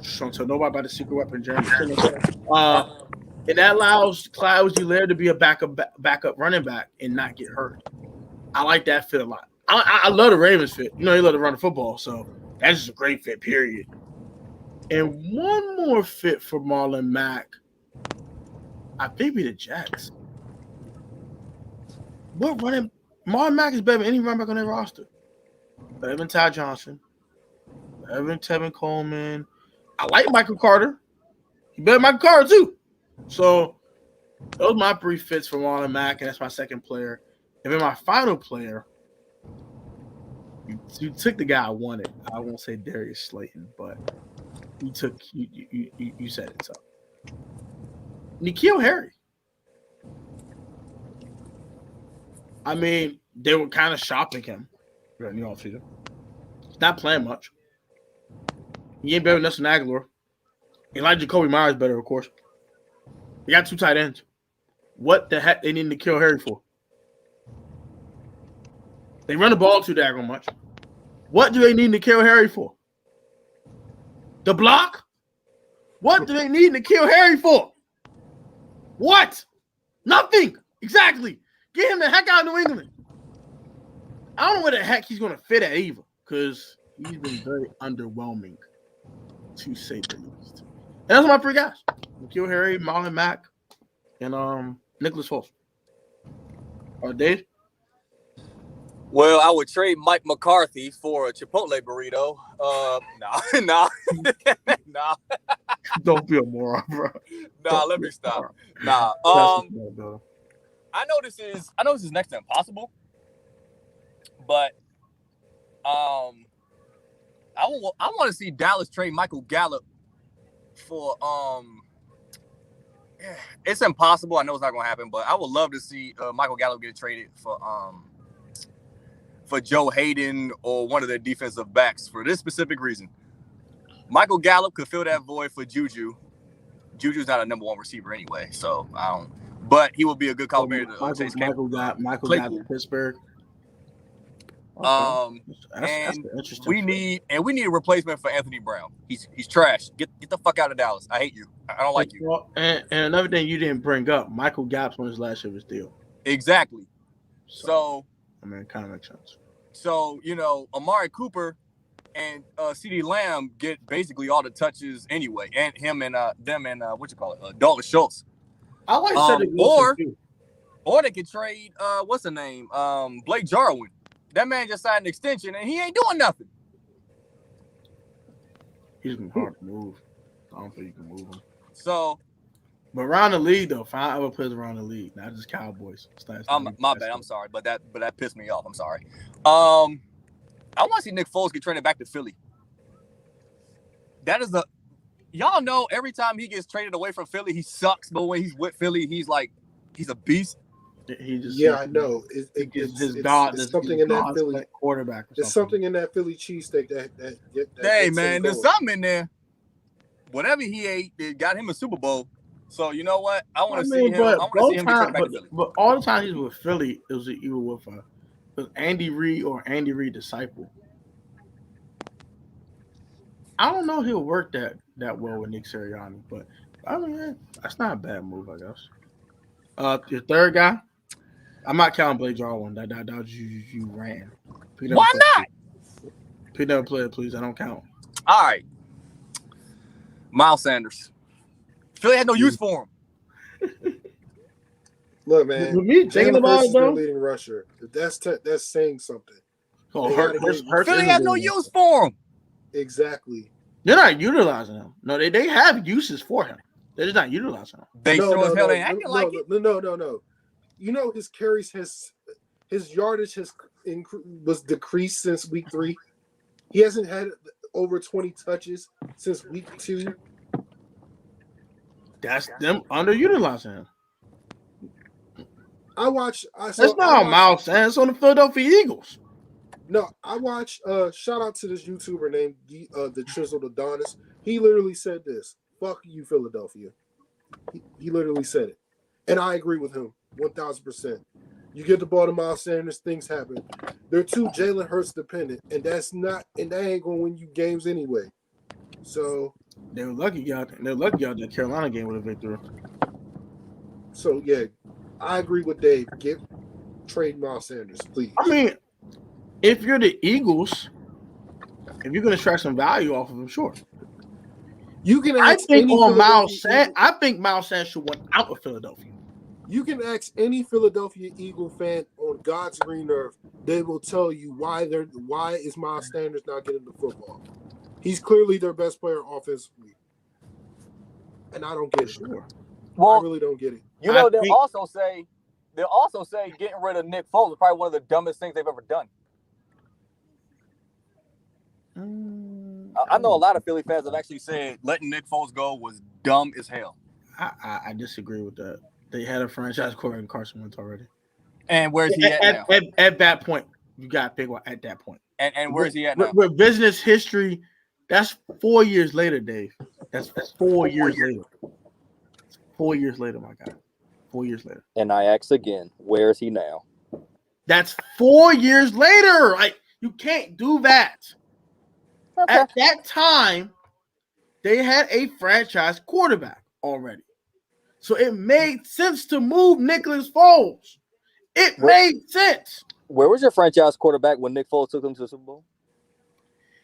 So nobody about the secret weapon, Jerick McKinnon. And that allows Clyde Edwards-Helaire to be a backup running back and not get hurt. I like that fit a lot. I love the Ravens fit. You know, they love to run the football, so that's just a great fit, period. And one more fit for Marlon Mack, I think be the Jets. Marlon Mack is better than any running back on their roster. Better than Ty Johnson. Better than Tevin Coleman. I like Michael Carter. He better than Michael Carter, too. So those are my 3 fits for Marlon Mack, and that's my second player. And then my final player, you took the guy I wanted. I won't say Darius Slayton, but you said it. So N'Keal Harry. I mean, they were kind of shopping him in the offseason. He's not playing much. He ain't better than Nelson Aguilar. Elijah Jacoby Myers better, of course. They got 2 tight ends. What the heck they need N'Keal Harry for? They run the ball too daggone much. What do they need N'Keal Harry for? The block? What do they need N'Keal Harry for? What? Nothing. Exactly. Get him the heck out of New England. I don't know where the heck he's going to fit at either, because he's been very underwhelming, to say the least. And those are my 3 guys. N'Keal Harry, Marlon Mack, and Nicholas Foles. Dave? Well, I would trade Mike McCarthy for a Chipotle burrito. Nah. Don't be a moron, bro. Let me stop. I know this is next to impossible, but I want to see Dallas trade Michael Gallup for it's impossible. I know it's not going to happen, but I would love to see Michael Gallup get traded for Joe Hayden or one of their defensive backs for this specific reason. Michael Gallup could fill that void for Juju. Juju's not a number 1 receiver anyway, so I don't. But he will be a good collaborator. Michael got to Pittsburgh. Okay. That's we need a replacement for Anthony Brown. He's trash. Get the fuck out of Dallas. I hate you. I don't like you. And another thing you didn't bring up, Michael Gallup's on his last year of his deal. Exactly. So I mean, it kind of makes sense. So Amari Cooper and CeeDee Lamb get basically all the touches anyway, and him and Dalton Schultz. I like or they could trade what's the name? Blake Jarwin. That man just signed an extension and he ain't doing nothing. He's been hard to move. I don't think you can move him. So, but around the league though, find other players around the league, not just Cowboys. My bad. I'm sorry, but that pissed me off. I'm sorry. I want to see Nick Foles get traded back to Philly. That is y'all know every time he gets traded away from Philly, he sucks. But when he's with Philly, he's a beast. I know. It's something in that Philly quarterback. There's something in that Philly cheesesteak that hey man, there's something in there. Whatever he ate, it got him a Super Bowl. So you know what? I want to see him. I want to see him get traded back to Philly. But all the time he's with Philly, it was either with Andy Reid or Andy Reid disciple. I don't know if he'll work that well with Nick Sirianni, but I mean that's not a bad move, I guess. Your third guy? I'm not counting Blake Jarwin. That you ran. Why not? Pick up a player, please. I don't count. All right. Miles Sanders. Philly had no use for him. Look, man. With me thinking Jalen about Hurts it, is their though. leading rusher. That's saying something. Oh, They Hurts Philly is had a no good use for him. Exactly. They're not utilizing him. No, they have uses for him. They're just not utilizing him. They sure as hell ain't acting like it. No. You know his carries, his yardage was decreased since week 3. He hasn't had over 20 touches since week 2. That's them underutilizing him. That's not Miles Sanders on the Philadelphia Eagles. No, I watched. Shout out to this YouTuber named the Chiseled Adonis. He literally said this: "Fuck you, Philadelphia." He literally said it, and I agree with him 1,000%. You get the ball to Miles Sanders, things happen. They're too Jalen Hurts dependent, and that ain't gonna win you games anyway. So they're lucky y'all that Carolina game with a victory. So yeah, I agree with Dave. Trade Miles Sanders, please. I mean, if you're the Eagles, if you're going to extract some value off of him, sure. You can. I think Miles Sanders should went out of Philadelphia. You can ask any Philadelphia Eagle fan on God's green earth; they will tell you why is Miles Sanders not getting the football. He's clearly their best player offensively, and I don't get it. Sure. Well, I really don't get it. You know, they'll also say getting rid of Nick Foles is probably one of the dumbest things they've ever done. I know a lot of Philly fans have actually said letting Nick Foles go was dumb as hell. I disagree with that. They had a franchise quarterback in Carson Wentz already. And where's he at now? At that point, you got to pick one at that point. And where's he at now? With business history, that's 4 years later, Dave. That's 4 years later. 4 years later, my guy. 4 years later. And I ask again, where is he now? That's 4 years later. Like, you can't do that. Okay. At that time, they had a franchise quarterback already. So it made sense to move Nicholas Foles. It made sense. Where was your franchise quarterback when Nick Foles took them to the Super Bowl?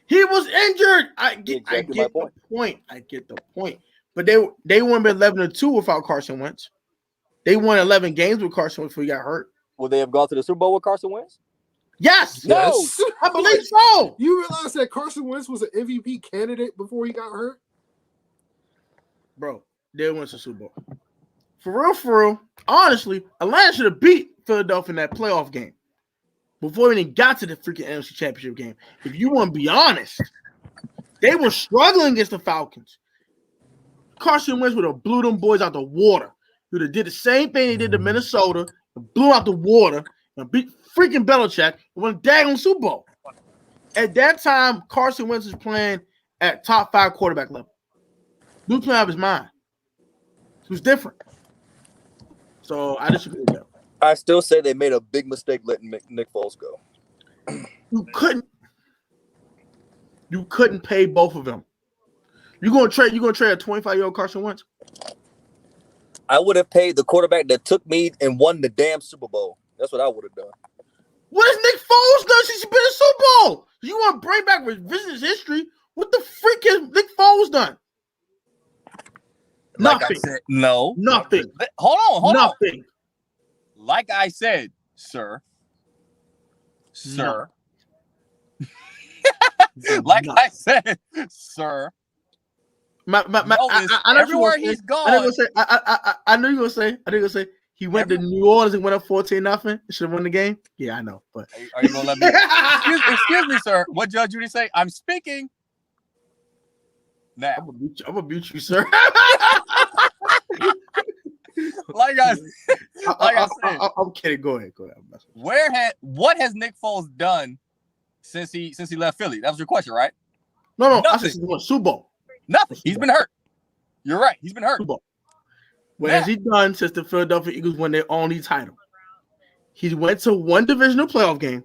He was injured. I get the point. I get the point. But they won 11-2 without Carson Wentz. They won 11 games with Carson Wentz before he got hurt. Would they have gone to the Super Bowl with Carson Wentz? Yes. No. I believe so. You realize that Carson Wentz was an MVP candidate before he got hurt? Bro, they went to the Super Bowl. For real. Honestly, Atlanta should have beat Philadelphia in that playoff game before we even got to the freaking NFC Championship game. If you want to be honest, they were struggling against the Falcons. Carson Wentz would have blew them boys out the water. He would have did the same thing he did to Minnesota, and blew out the water, and beat freaking Belichick and won a daggone Super Bowl. At that time, Carson Wentz was playing at top 5 quarterback level. He was playing out of his mind. It was different. So I disagree with that. I still say they made a big mistake letting Nick Foles go. You couldn't pay both of them. You're gonna trade a 25-year-old Carson Wentz? I would have paid the quarterback that took me and won the damn Super Bowl. That's what I would have done. What has Nick Foles done since he's been in Super Bowl? You want to bring back business history? What the freak has Nick Foles done? Like Nothing. I said, no. Nothing. Hold on. Nothing. Like I said, sir. No. Like I said, sir. Everywhere he's gone. I know you're gonna say he went to New Orleans and went up 14-0. Should have won the game. Yeah, I know. But are you gonna let me? Excuse me, sir. What Judge Judy say? I'm speaking. Now I'm gonna beat you, sir. like I said, I'm kidding. Go ahead. What has Nick Foles done since he left Philly? That was your question, right? No. I said he won Super Bowl. Nothing. He's been hurt. You're right. He's been hurt. What has he done since the Philadelphia Eagles won their only title? He went to one divisional playoff game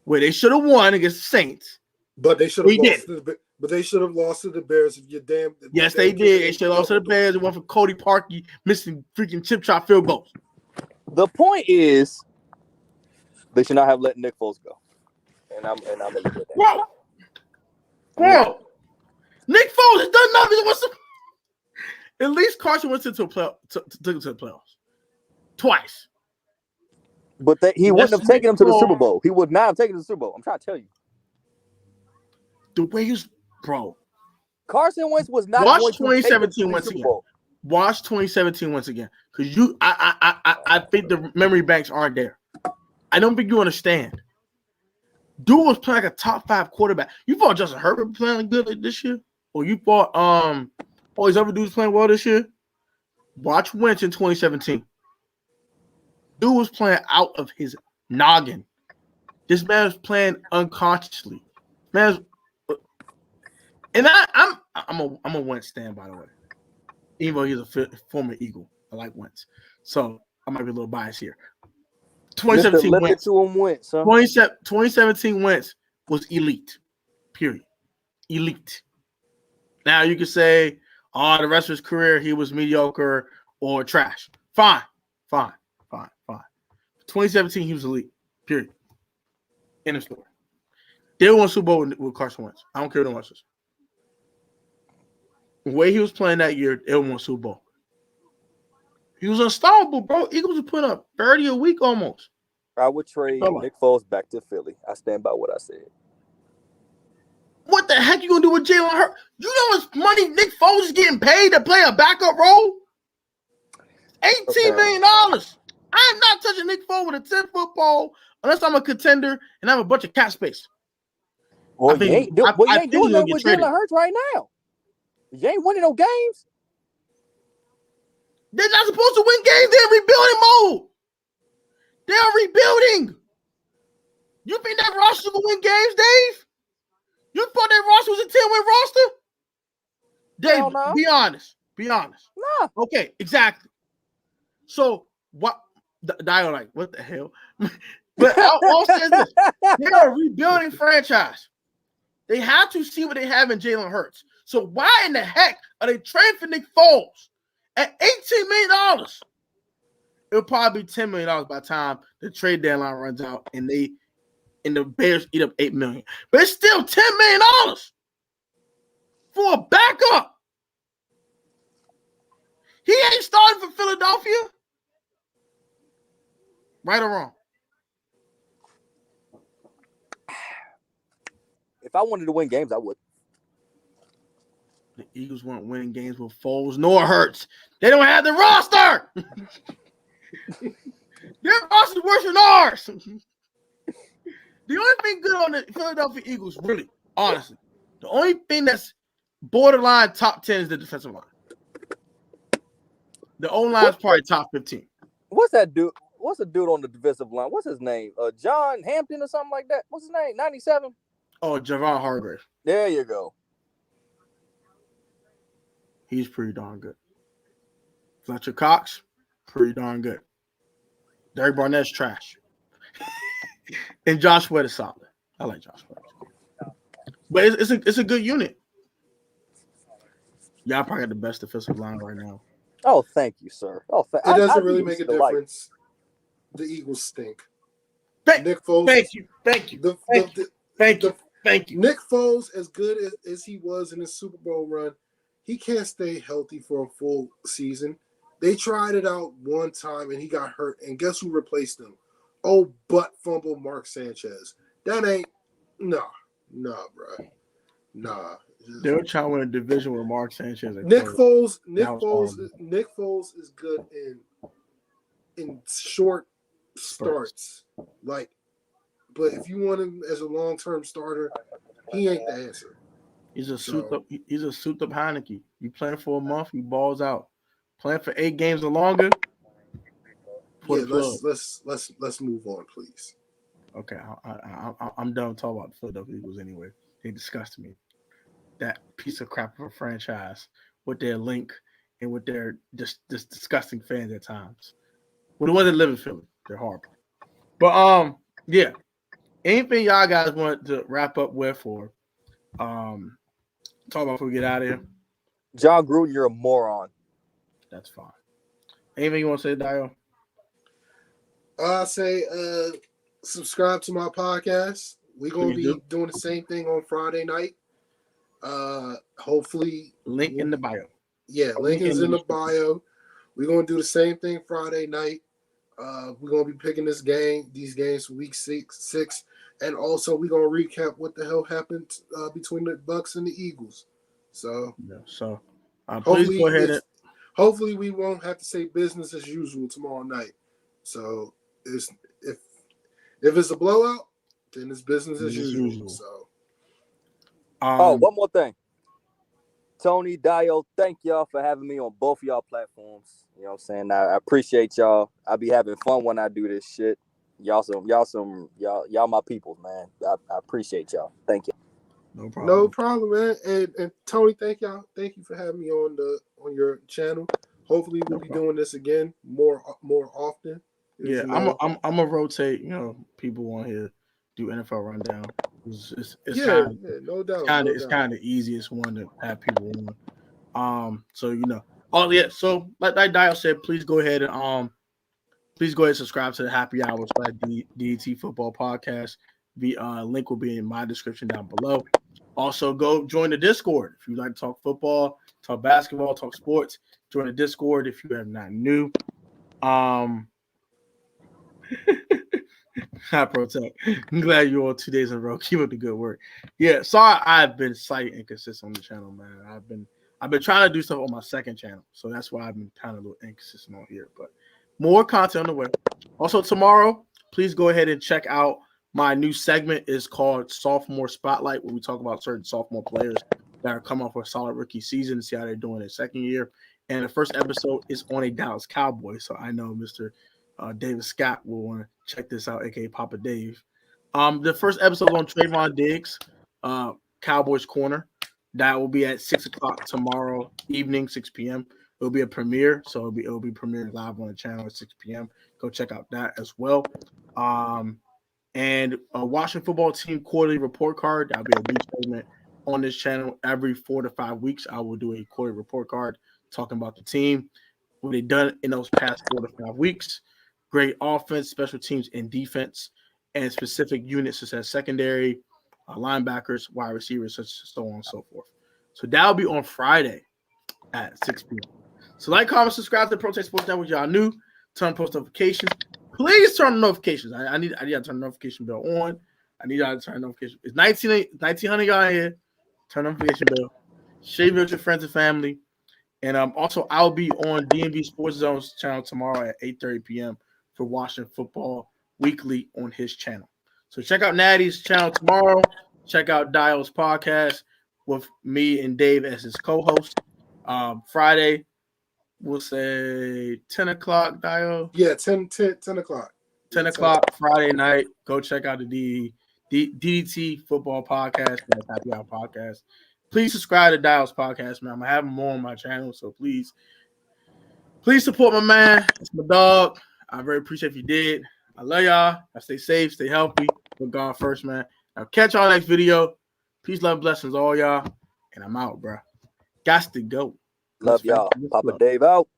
where they should have won against the Saints. But they should have lost. But they should have lost to the Bears. If you're damn. Yes, they did. They should have lost to the Bears and won for Cody Parkey missing freaking chip shot field goals. The point is, They should not have let Nick Foles go. And I'm gonna leave it at that. Bro, Nick Foles has done nothing. At least Carson Wentz took to the playoffs twice. But he wouldn't have taken him to the Super Bowl. He would not have taken him to the Super Bowl. I'm trying to tell you. The way he's, bro. Carson Wentz was not Watch going to 2017 once again. Watch 2017 once again. Because I think the memory banks aren't there. I don't think you understand. Dude was playing like a top 5 quarterback. You thought Justin Herbert playing good like this year? Or you thought all these other dudes playing well this year? Watch Wentz in 2017. Dude was playing out of his noggin. This man was playing unconsciously. And I'm a Wentz stan, by the way. Even though he's a former Eagle, I like Wentz. So I might be a little biased here. 2017 Wentz. 2017 Wentz was elite. Period. Elite. Now you could say, the rest of his career he was mediocre or trash. Fine. 2017 he was elite. Period. End of story. They won Super Bowl with Carson Wentz. I don't care what much. The way he was playing that year, they won Super Bowl. He was unstoppable, bro. Eagles were putting up 30 a week almost. I would trade Nick Foles back to Philly. I stand by what I said. What the heck you gonna do with Jalen Hurts? You know how much money Nick Foles is getting paid to play a backup role? $18 million. I am not touching Nick Foles with a 10-foot pole unless I'm a contender and I have a bunch of cap space. Well, you ain't doing that with Jalen Hurts right now. You ain't winning no games. They're not supposed to win games. They're in rebuilding mode. They are rebuilding. You think that roster will win games, Dave? You thought that roster was a 10-win roster? Dave, be honest. Be honest. No. Okay, exactly. So what? Dio like, what the hell? But I'll say this: they're a rebuilding franchise. They have to see what they have in Jalen Hurts. So why in the heck are they trading for Nick Foles at $18 million? It'll probably be $10 million by the time the trade deadline runs out and the Bears eat up $8 million. But it's still $10 million for a backup. He ain't starting for Philadelphia. Right or wrong? If I wanted to win games, I would. The Eagles weren't winning games with Foles nor Hurts. They don't have the roster. Their roster's worse than ours. The only thing good on the Philadelphia Eagles, really, honestly, the only thing that's borderline top 10 is the defensive line. The O-line is probably top 15. What's that dude? What's the dude on the defensive line? What's his name? John Hampton or something like that? What's his name? 97? Oh, Javon Hargrave. There you go. He's pretty darn good. Fletcher Cox, pretty darn good. Derek Barnett's trash. And Josh Sweat is solid. I like Josh Sweat. But it's a good unit. Y'all probably got the best defensive line right now. Oh, thank you, sir. Oh, it doesn't really make a difference. The Eagles stink. Nick Foles. Thank you. Thank you. Nick Foles, as good as he was in his Super Bowl run, he can't stay healthy for a full season. They tried it out one time and he got hurt. And guess who replaced him? Oh, butt fumble Mark Sanchez. That ain't bro. Nah. They were trying to win a division with Mark Sanchez. Nick Foles is good in short starts. But if you want him as a long-term starter, he ain't the answer. He's a souped up Heineke. You playing for a month, he balls out. Playing for 8 games or longer. Yeah, let's move on, please. Okay, I'm done talking about the Philadelphia Eagles anyway. They disgust me. That piece of crap of a franchise with their link and with their just disgusting fans at times. Well, the ones that live in Philly, they're horrible. But yeah. Anything y'all guys want to wrap up with or talk about before we get out of here? John Gruden, you're a moron. That's fine. Anything you want to say, Dio? I say subscribe to my podcast. We're gonna Please be doing the same thing on Friday night. Hopefully, Link in the bio. Yeah, link is in the bio. We're gonna do the same thing Friday night. We're gonna be picking these games for week six, and also we're gonna recap what the hell happened between the Bucks and the Eagles. So, please go ahead and hopefully we won't have to say business as usual tomorrow night. So, if it's a blowout, then it's business as usual. So, one more thing. Tony, Dio, thank y'all for having me on both of y'all platforms. You know what I'm saying? I appreciate y'all. I be having fun when I do this shit. Y'all my peoples, man. I appreciate y'all. Thank you. No problem, man. And Tony, thank you for having me on your channel. Hopefully we'll be doing this again more often. Yeah, I'm gonna rotate, people on here, do NFL rundown. It's no doubt. It's kind of the easiest one to have people on. So like Dio said, please go ahead and subscribe to the Happy Hours by DT Football Podcast. The link will be in my description down below. Also, go join the Discord if you like to talk football, talk basketball, talk sports. Join the Discord if you are not new. Hi, Protect. I'm glad you're on 2 days in a row. Keep up the good work. Yeah, sorry I've been slightly inconsistent on the channel, man. I've been trying to do stuff on my second channel, so that's why I've been kind of a little inconsistent on here. But more content on the way. Also, tomorrow, please go ahead and check out my new segment. It's called Sophomore Spotlight, where we talk about certain sophomore players that are coming off a solid rookie season and see how they're doing their second year. And the first episode is on a Dallas Cowboy, so I know Mr. David Scott will want to check this out, aka Papa Dave. The first episode on Trayvon Diggs, Cowboys Corner. That will be at 6:00 tomorrow evening, 6 p.m. It'll be a premiere, so it'll be premiering live on the channel at 6 p.m. Go check out that as well. And a Washington football team quarterly report card. That'll be a new segment on this channel. Every 4 to 5 weeks, I will do a quarterly report card talking about the team, what they've done in those past 4 to 5 weeks. Great offense, special teams, and defense, and specific units such as secondary, linebackers, wide receivers, so on and so forth. So that'll be on Friday at 6 p.m. So like, comment, subscribe to the Protect Sports Network. Y'all new. Turn post notifications. Please turn the notifications. I need to turn the notification bell on. I need y'all to turn the notification. It's 1900 y'all here. Turn the notification bell. Share with your friends and family. And also, I'll be on DMV Sports Zone's channel tomorrow at 8:30 p.m. for Washington Football Weekly on his channel. So check out Natty's channel tomorrow. Check out Dio's podcast with me and Dave as his co-host. Friday, we'll say 10 o'clock, Dio. Yeah, 10 o'clock. 10 o'clock Friday night. Go check out the DDT Football Podcast. That's Happy Hour Podcast. Please subscribe to Dio's podcast, man. I'm gonna have him more on my channel, so please support my man. It's my dog. I very appreciate if you did. I love y'all. I stay safe, stay healthy. Put God first, man. I'll catch y'all next video. Peace, love, blessings, all y'all. And I'm out, bro. Gots to go. Love y'all. Papa Dave out.